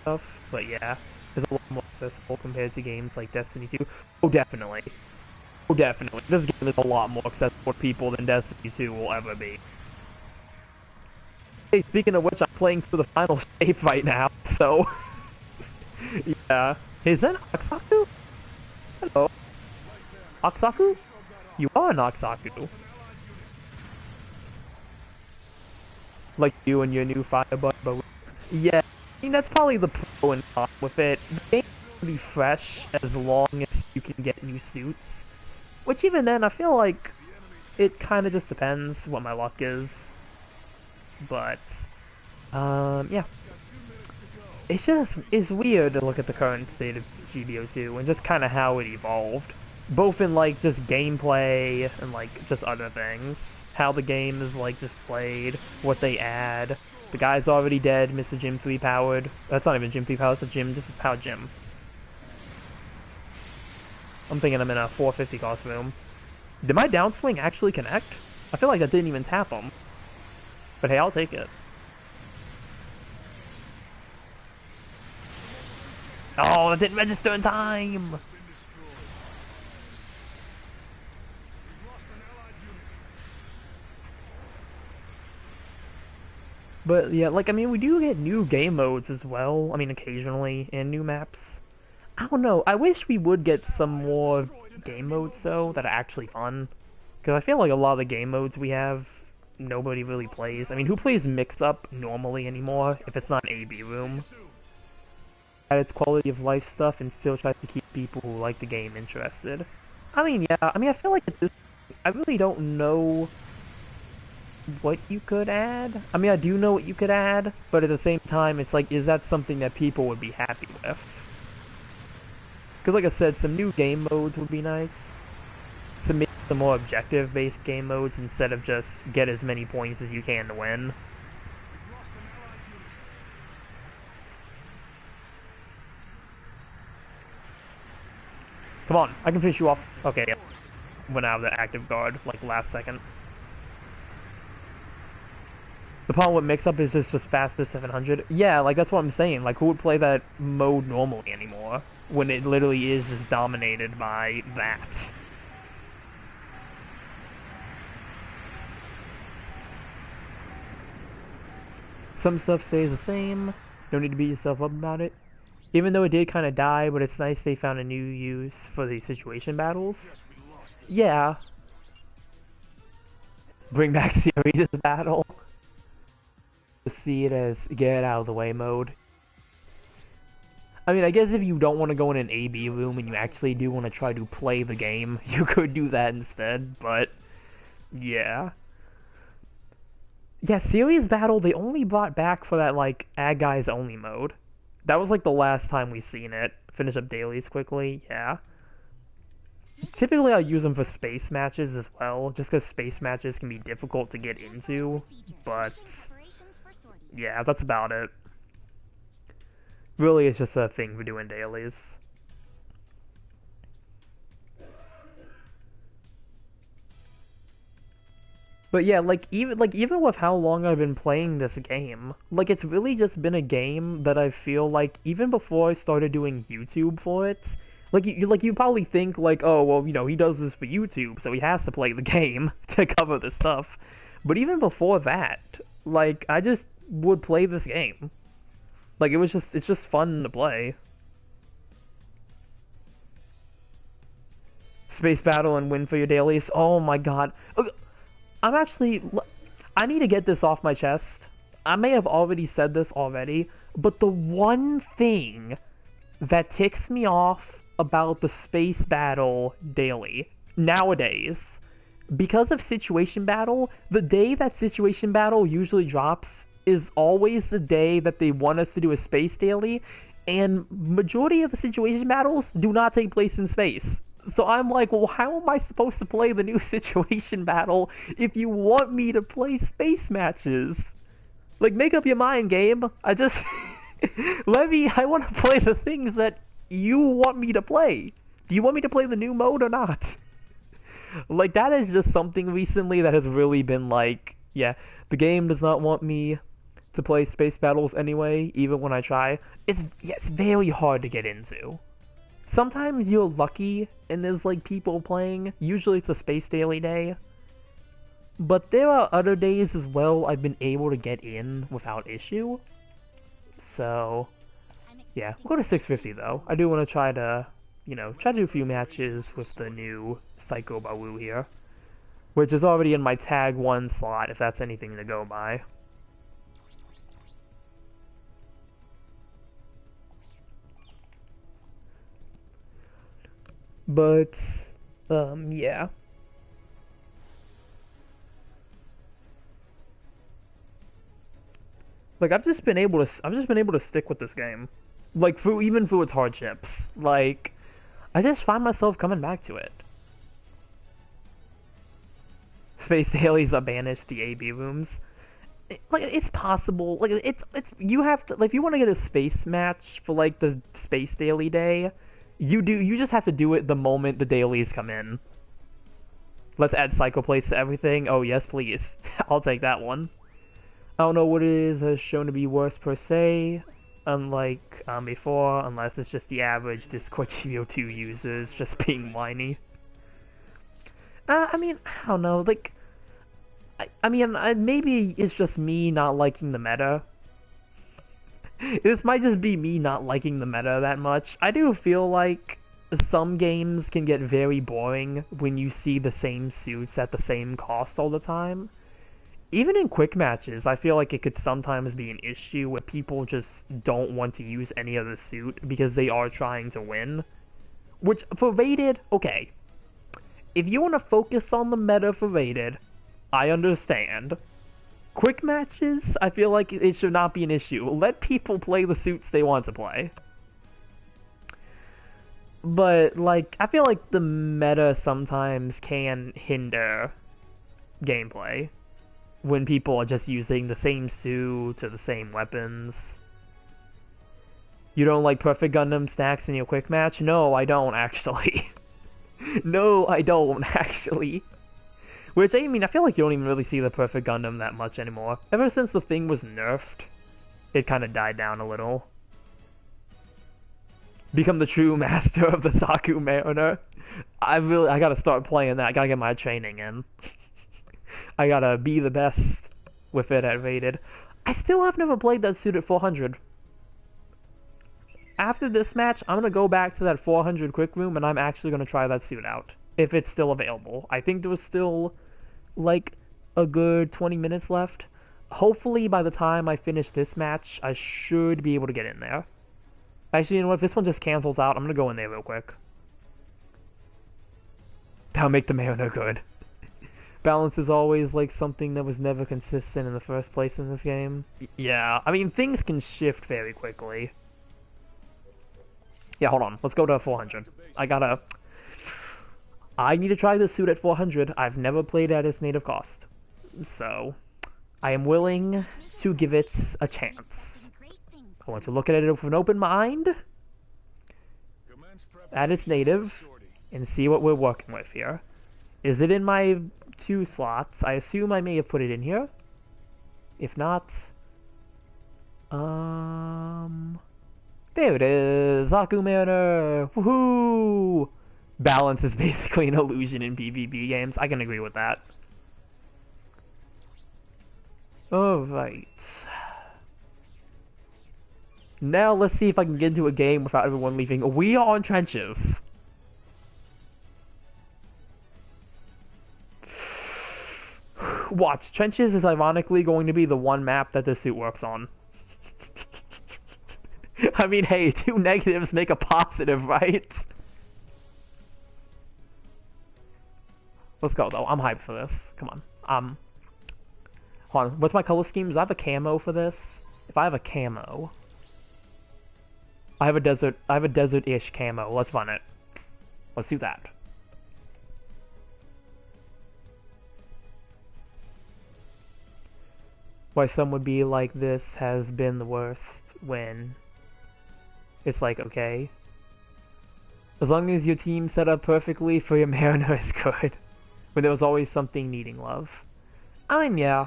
stuff, but yeah, it's a lot more accessible compared to games like Destiny 2. Oh, definitely. Oh, definitely. This game is a lot more accessible to people than Destiny 2 will ever be. Hey, speaking of which, I'm playing through the final shape right now, so... yeah. Is that Oxaku? Hello. Oxaku? You are an Oxaku. Like you and your new Firebug, but... yeah, I mean, that's probably the pro and con with it. The game will be fresh as long as you can get new suits. Which even then, I feel like it kind of just depends what my luck is. But, yeah. It's weird to look at the current state of GBO2 and just kind of how it evolved. Both in, like, just gameplay and, like, just other things. How the game is, like, just played, what they add. The guy's already dead, Mr. Jim 3 powered. That's not even Jim 3 powered, it's a Jim, just a powered Jim. I'm thinking I'm in a 450 cost room. Did my downswing actually connect? I feel like that didn't even tap him. But hey, I'll take it. Oh, that didn't register in time! But yeah, like, I mean, we do get new game modes as well. I mean, occasionally, and new maps. I don't know, I wish we would get some more game modes, though, that are actually fun. Because I feel like a lot of the game modes we have, nobody really plays. I mean, who plays mix-up normally anymore, if it's not AB Room? At its quality of life stuff and still tries to keep people who like the game interested. I mean, yeah, I mean, I feel like at this point, I really don't know what you could add. I mean, I do know what you could add, but at the same time, it's like, is that something that people would be happy with? Because like I said, some new game modes would be nice. Some more objective-based game modes instead of just get as many points as you can to win. Come on, I can finish you off. Okay, yep. Went out of the active guard, like, last second. The problem with mix-up is just faster 700. Yeah, like, that's what I'm saying. Like, who would play that mode normally anymore? When it literally is just dominated by that. Some stuff stays the same. No need to beat yourself up about it. Even though it did kind of die, but it's nice they found a new use for the situation battles. Yeah. Bring back series battle. See it as get out of the way mode. I mean, I guess if you don't want to go in an AB room and you actually do want to try to play the game, you could do that instead, but yeah. Yeah, Serious Battle, they only brought back for that, like, Ag Guys Only mode. That was, like, the last time we've seen it. Finish up dailies quickly, yeah. Typically, I'll use them for space matches as well, just because space matches can be difficult to get into, but yeah, that's about it. Really, it's just a thing for doing dailies. But yeah, even with how long I've been playing this game, like, it's really just been a game that I feel like, even before I started doing YouTube for it, like, you probably think, like, oh, well, you know, he does this for YouTube, so he has to play the game to cover the stuff. But even before that, like, I just would play this game. Like, it's just fun to play. Space Battle and win for your dailies. Oh my god. I need to get this off my chest. I may have already said this already, but the one thing that ticks me off about the Space Battle daily nowadays, because of Situation Battle, the day that Situation Battle usually drops is always the day that they want us to do a space daily, and majority of the Situation Battles do not take place in space. So I'm like, well, how am I supposed to play the new Situation Battle if you want me to play space matches? Like, make up your mind, game. I want to play the things that you want me to play. Do you want me to play the new mode or not? Like, that is just something recently that has really been like, yeah, the game does not want me to play space battles anyway, even when I try. It's very hard to get into. Sometimes you're lucky and there's, like, people playing. Usually it's a space daily day. But there are other days as well I've been able to get in without issue. So, yeah, we'll go to 650 though. I do want to try to, you know, try to do a few matches with the new Psycho Bawoo here. Which is already in my tag 1 slot, if that's anything to go by. But, yeah. Like, I've just been able to stick with this game. Like, even through its hardships. Like, I just find myself coming back to it. Space dailies are banished the AB rooms. Like, it's possible. Like, you have to, like, if you want to get a space match for, like, the space daily day, you just have to do it the moment the dailies come in. Let's add psycho plates to everything. Oh, yes, please. I'll take that one. I don't know what it is shown to be worse per se, unlike before, unless it's just the average Discord GBO2 users just being whiny. I mean, I don't know, like, I mean, maybe it's just me not liking the meta. This might just be me not liking the meta that much. I do feel like some games can get very boring when you see the same suits at the same cost all the time. Even in quick matches, I feel like it could sometimes be an issue where people just don't want to use any other suit because they are trying to win. Which, for Rated, okay. If you want to focus on the meta for Rated, I understand. Quick matches, I feel like it should not be an issue. Let people play the suits they want to play. But, like, I feel like the meta sometimes can hinder gameplay when people are just using the same suit or the same weapons. You don't like perfect Gundam stacks in your quick match? No, I don't, actually. No, I don't, actually. Which, I mean, I feel like you don't even really see the Perfect Gundam that much anymore. Ever since the thing was nerfed, it kind of died down a little. Become the true master of the Saku Mariner. I gotta start playing that. I gotta get my training in. I gotta be the best with it at Rated. I still have never played that suit at 400. After this match, I'm gonna go back to that 400 quick room and I'm actually gonna try that suit out. If it's still available. I think there was still, like, a good 20 minutes left. Hopefully by the time I finish this match, I should be able to get in there. Actually, you know what? If this one just cancels out, I'm gonna go in there real quick. That'll make the Mariner good. Balance is always, like, something that was never consistent in the first place in this game. Yeah, I mean, things can shift very quickly. Yeah, hold on. Let's go to 400. I need to try this suit at 400. I've never played at its native cost. So, I am willing to give it a chance. I want to look at it with an open mind, at its native, and see what we're working with here. Is it in my 2 slots? I assume I may have put it in here. If not, there it is! Saku Mariner! Woohoo! Balance is basically an illusion in PvP games. I can agree with that. Alright. Now let's see if I can get into a game without everyone leaving. We are on trenches. Watch, trenches is ironically going to be the one map that the suit works on. I mean, hey, 2 negatives make a positive, right? Let's go, though. I'm hyped for this. Come on. Hold on. What's my color scheme? Do I have a camo for this? If I have a camo... I have a desert-ish camo. Let's run it. Let's do that. Why some would be like, this has been the worst, when it's like, okay. As long as your team set up perfectly for your Mariner is good. When there was always something needing love. I mean, yeah.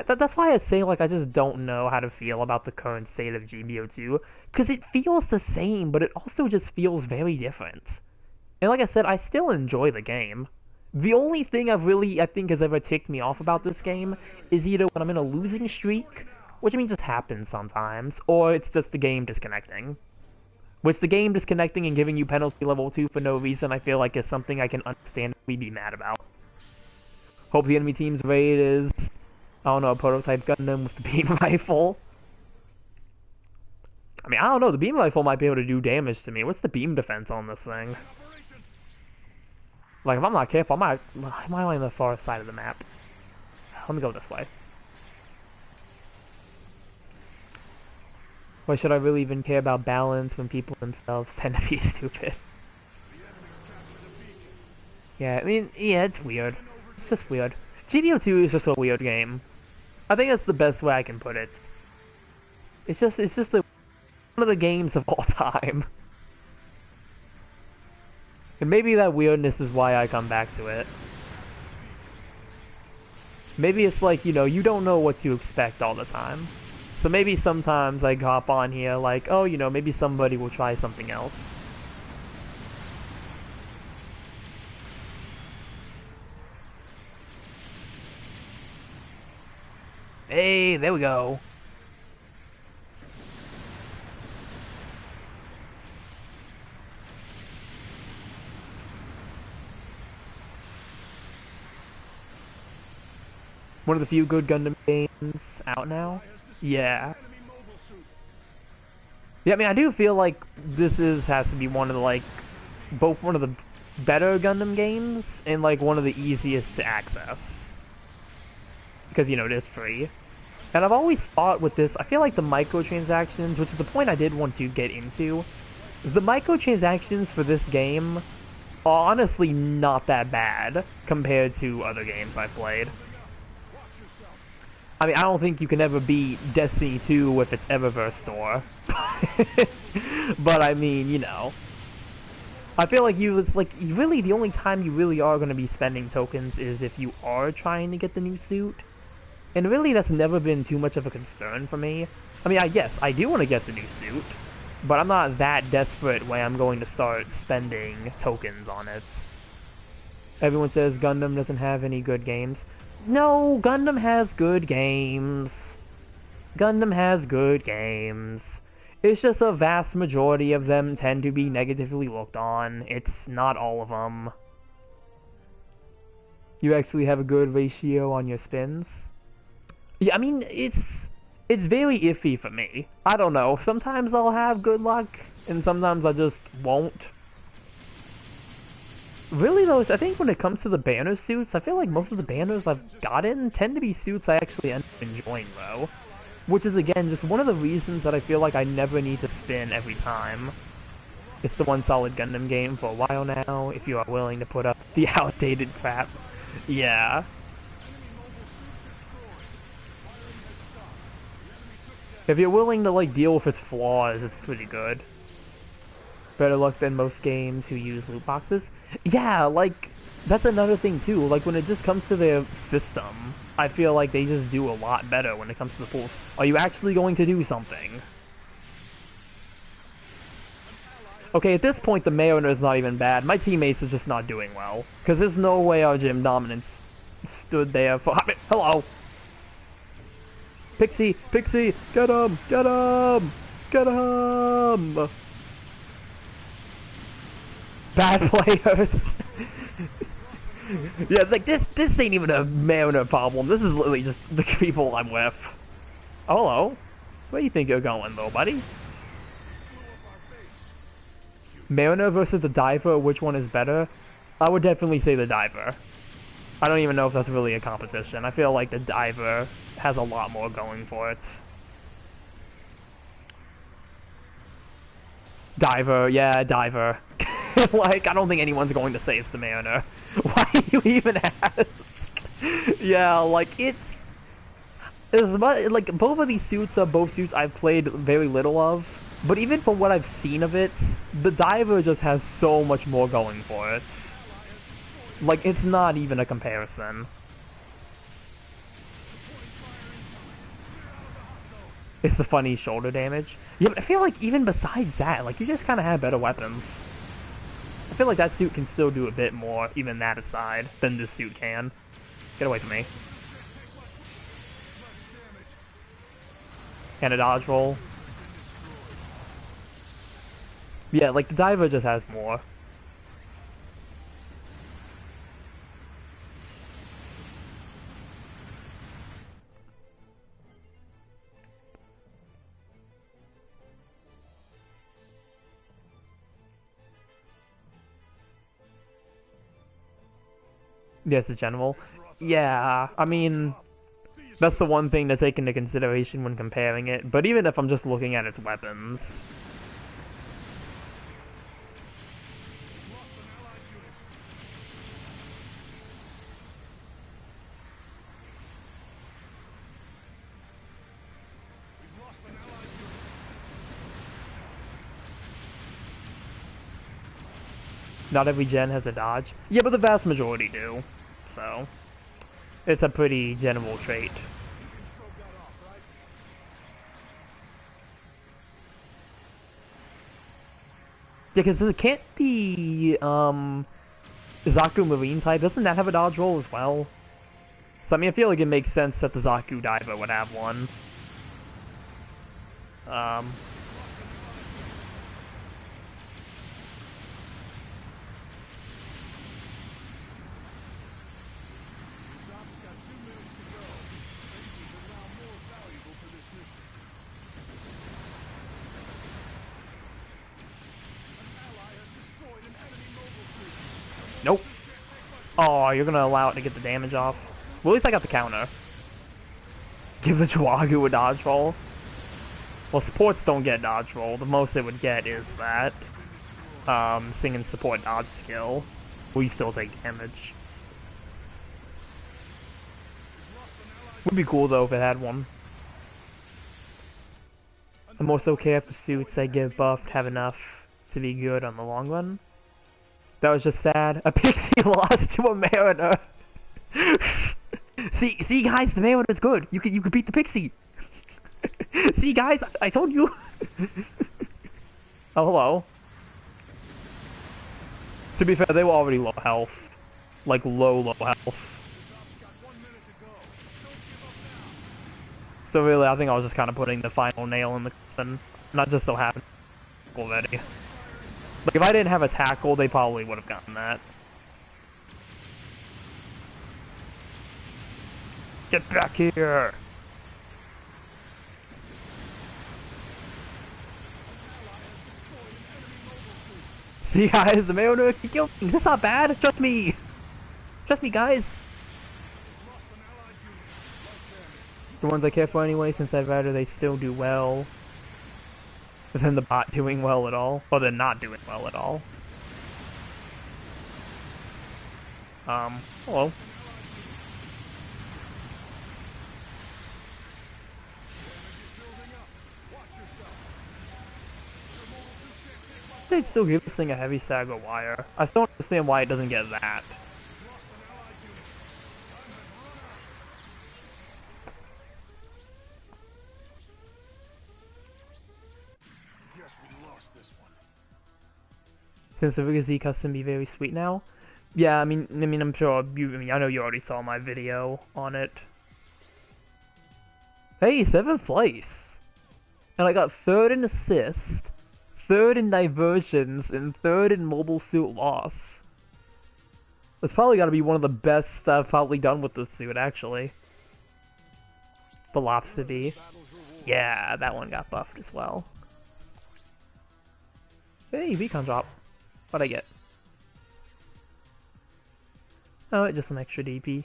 That's why I say, like, I just don't know how to feel about the current state of GBO2. Because it feels the same, but it also just feels very different. And like I said, I still enjoy the game. The only thing I think has ever ticked me off about this game is either when I'm in a losing streak, which I mean just happens sometimes, or it's just the game disconnecting. Which the game disconnecting and giving you penalty level 2 for no reason I feel like is something I can understandably be mad about. Hope the enemy team's raid is, I don't know, a prototype Gundam with the beam rifle. I mean, I don't know, the beam rifle might be able to do damage to me. What's the beam defense on this thing? Like, if I'm not careful, I might on the far side of the map. Let me go this way. Why should I really even care about balance when people themselves tend to be stupid? Yeah, I mean, yeah, it's weird. It's just weird. GBO2 is just a weird game. I think that's the best way I can put it. It's just one of the games of all time. And maybe that weirdness is why I come back to it. Maybe it's like, you know, you don't know what to expect all the time. So maybe sometimes I hop on here like, oh, you know, maybe somebody will try something else. Hey, there we go. One of the few good Gundam games out now. Yeah. Yeah, I mean, I do feel like this has to be one of the, like, both one of the better Gundam games and, like, one of the easiest to access. Because, you know, it is free. And I've always thought with this, I feel like the microtransactions, which is the point I did want to get into, the microtransactions for this game are honestly not that bad compared to other games I've played. I mean, I don't think you can ever beat Destiny 2 with its Eververse store. But I mean, you know. I feel like it's like really the only time you really are going to be spending tokens is if you are trying to get the new suit. And really that's never been too much of a concern for me. I mean, yes, I do want to get the new suit, but I'm not that desperate where I'm going to start spending tokens on it. Everyone says Gundam doesn't have any good games. No, Gundam has good games. Gundam has good games. It's just a vast majority of them tend to be negatively looked on. It's not all of them. You actually have a good ratio on your spins? Yeah, I mean, it's very iffy for me. I don't know. Sometimes I'll have good luck, and sometimes I just won't. Really though, I think when it comes to the banner suits, I feel like most of the banners I've gotten tend to be suits I actually end up enjoying though. Which is again, just one of the reasons that I feel like I never need to spin every time. It's the one solid Gundam game for a while now, if you are willing to put up the outdated crap. Yeah. If you're willing to like deal with its flaws, it's pretty good. Better luck than most games who use loot boxes. Yeah, like, that's another thing too. Like, when it just comes to their system, I feel like they just do a lot better when it comes to the pools. Are you actually going to do something? Okay, at this point, the Mariner is not even bad. My teammates are just not doing well. Because there's no way our gym dominance stood there for... Hello! Pixie! Pixie! Get him! Get him! Get him! Bad players! Yeah, like, this ain't even a Mariner problem. This is literally just the people I'm with. Oh, hello. Where do you think you're going, though, buddy? Mariner versus the Diver, which one is better? I would definitely say the Diver. I don't even know if that's really a competition. I feel like the Diver has a lot more going for it. Diver, yeah, Diver. Like, I don't think anyone's going to say it's the Mariner. Why do you even ask? Yeah, like, it's much, like, both of these suits are both suits I've played very little of, but even from what I've seen of it, the Diver just has so much more going for it. Like, it's not even a comparison. It's the funny shoulder damage. Yeah, but I feel like even besides that, like, you just kind of have better weapons. I feel like that suit can still do a bit more, even that aside, than this suit can. Get away from me. And a dodge roll. Yeah, like, the Diver just has more. Yes, the general. Yeah, I mean, that's the one thing to take into consideration when comparing it, but even if I'm just looking at its weapons. Not every gen has a dodge. Yeah, but the vast majority do. So, it's a pretty general trait. Yeah, because can't the, Zaku Marine type, doesn't that have a dodge roll as well? So, I mean, I feel like it makes sense that the Zaku Diver would have one. Nope. Oh, you're gonna allow it to get the damage off. Well, at least I got the counter. Give the Chihuahua a dodge roll. Well, supports don't get dodge roll. The most it would get is that. Singing support dodge skill. We still take damage. Would be cool though if it had one. I'm also okay if the suits I give buffed have enough to be good on the long run. That was just sad. A pixie lost to a mariner. see, guys, the mariner is good. You could beat the pixie. See, guys, I told you. Oh, hello. To be fair, they were already low health. Like, low health. So really, I think I was just kind of putting the final nail in the coffin. Not just so happened already. Like, if I didn't have a tackle, they probably would have gotten that. Get back here! See, guys, the mariner can kill me. That's not bad. Trust me. Trust me, guys. The ones I care for anyway, since I'd rather they still do well than the bot doing well at all, or they're not doing well at all. Hello. They'd still give this thing a heavy stagger wire. I still don't understand why it doesn't get that. Since the Vigor Z custom be very sweet now. Yeah, I mean, I'm sure I know you already saw my video on it. Hey, 7th place! And I got 3rd in assist, 3rd in diversions, and 3rd in mobile suit loss. It's probably gotta be one of the best I've probably done with this suit, actually. Velocity. Yeah, that one got buffed as well. Hey, Recon drop. What'd I get? Oh, just some extra DP.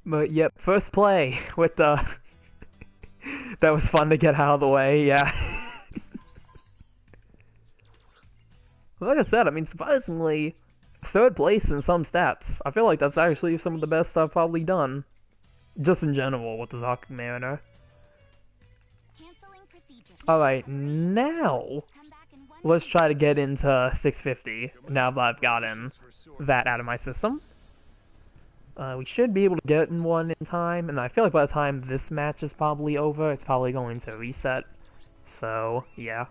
But yep, first play with the... That was fun to get out of the way, yeah. Like I said, I mean, surprisingly, 3rd place in some stats. I feel like that's actually some of the best I've probably done. Just in general with the Zaku Mariner. Alright, now let's try to get into 650 now that I've gotten that out of my system. We should be able to get in one in time, and I feel like by the time this match is probably over, it's probably going to reset. So, yeah.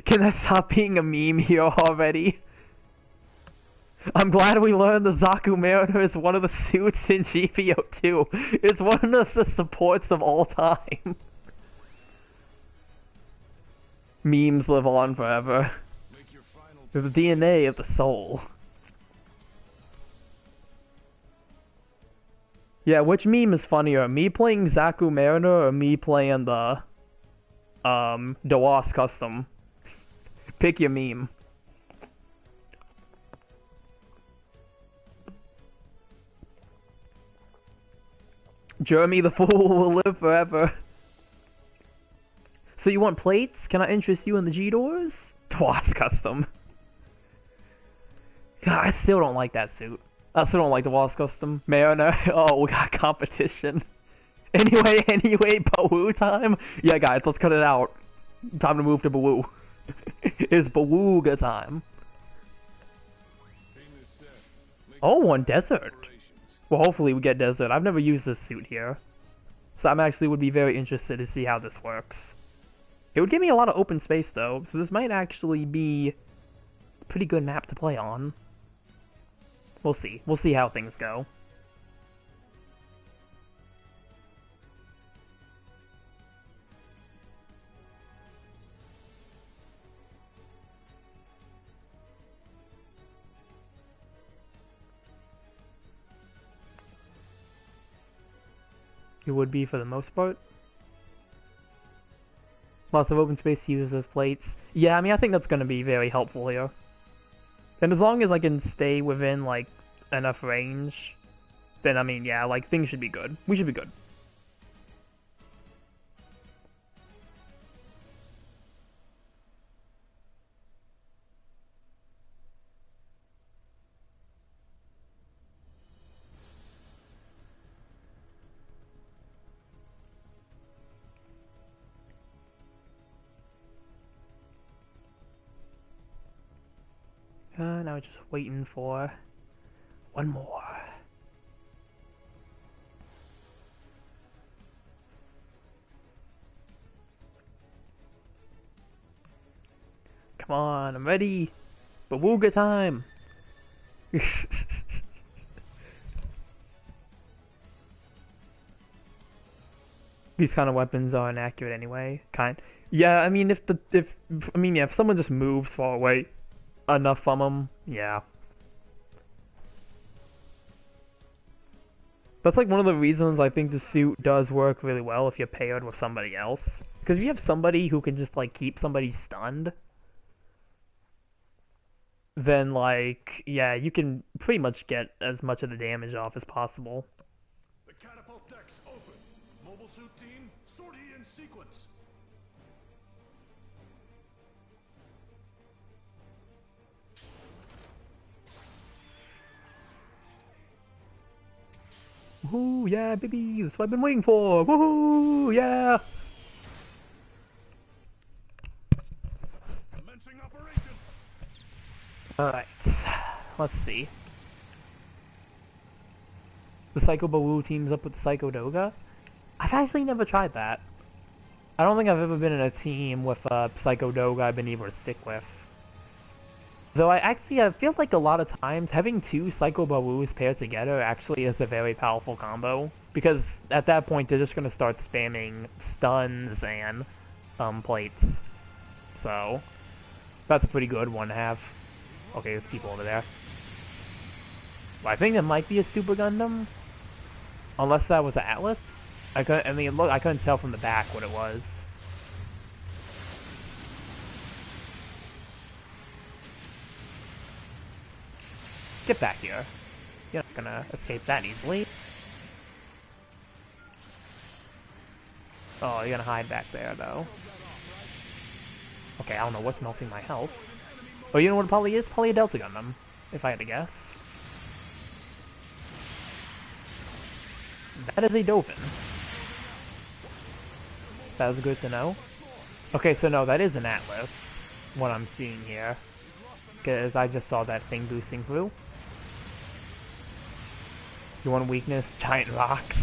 Can that stop being a meme here already? I'm glad we learned the Zaku Mariner is one of the suits in GBO2. It's one of the supports of all time. Memes live on forever. They're the DNA of the soul. Yeah, which meme is funnier? Me playing Zaku Mariner or me playing the DeWass custom? Pick your meme. Jeremy the Fool will live forever. So you want plates? Can I interest you in the G-Doors? DeWass custom. God, I still don't like that suit. I still don't like the DeWass custom. Mariner. Oh, we got competition. Anyway, Bawoo time? Yeah, guys, let's cut it out. Time to move to Bawoo. It's Bawooga time. Oh, one desert. Well, hopefully we get desert. I've never used this suit here. So I'm actually would be very interested to see how this works. It would give me a lot of open space though, so this might actually be a pretty good map to play on. We'll see. We'll see how things go. It would be for the most part. Lots of open space to use as plates. Yeah, I mean, I think that's going to be very helpful here. And as long as I can stay within, like, enough range, then, I mean, yeah, like, things should be good. We should be good. now, just waiting for one more. Come on, I'm ready. Bawooga time. These kind of weapons are inaccurate anyway. Yeah, I mean, if someone just moves far away enough from them, yeah. That's like one of the reasons I think the suit does work really well if you're paired with somebody else. Because if you have somebody who can just like keep somebody stunned, then like, yeah, you can pretty much get as much of the damage off as possible.
The catapult decks open. Mobile suit team, sortie in sequence.
Woohoo, yeah, baby, that's what I've been waiting for. Woohoo, yeah.
Commencing operation.
Alright, let's see. The Psycho Bawoo teams up with the Psycho Doga? I've actually never tried that. I don't think I've ever been in a team with a Psycho Doga I've been able to stick with. Though I feel like a lot of times having two Psycho Bawoos paired together actually is a very powerful combo. Because at that point they're just going to start spamming stuns and plates. So, that's a pretty good one to have. Okay, there's people over there. Well, I think it might be a Super Gundam. Unless that was an Atlas. I couldn't tell from the back what it was. Get back here. You're not gonna escape that easily. Oh, you're gonna hide back there, though. Okay, I don't know what's melting my health. Oh, you know what it probably is? Probably a Delta Gundam, if I had to guess. That is a Dolphin. That was good to know. Okay, so no, that is an Atlas. What I'm seeing here. Because I just saw that thing boosting through. You want weakness? Giant rocks.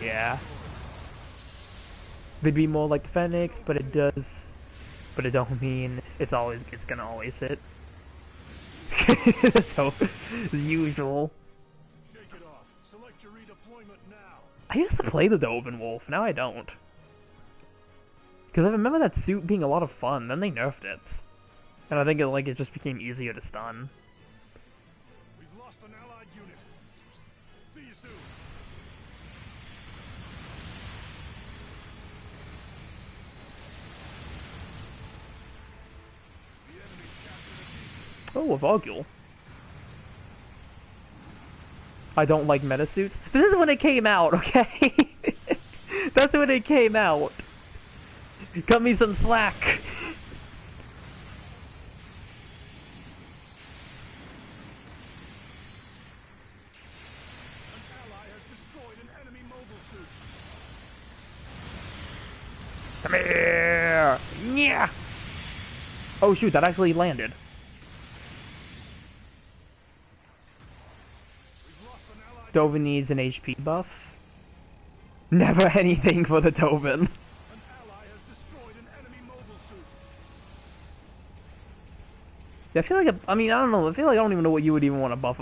Yeah. They'd be more like the Phoenix, but it does. But it don't mean it's gonna always hit. So, the usual.
Shake it off. Select your redeployment now.
I used to play the Dovin Wolf, now I don't. Because I remember that suit being a lot of fun, then they nerfed it. And I think it just became easier to stun.
We've lost an allied unit. See you soon. The enemy captured a
Oh, a Vogul. I don't like meta suits. This is when it came out, okay? That's when it came out. Cut me some slack.
An ally has destroyed an enemy mobile suit.
Come here! Yeah! Oh shoot, that actually landed.
We've lost an allied
Dovin needs an HP buff. Never anything for the Dovin.
An ally has destroyed an enemy mobile suit.
Yeah, I feel like, I don't know, I feel like I don't even know what you would even want to buff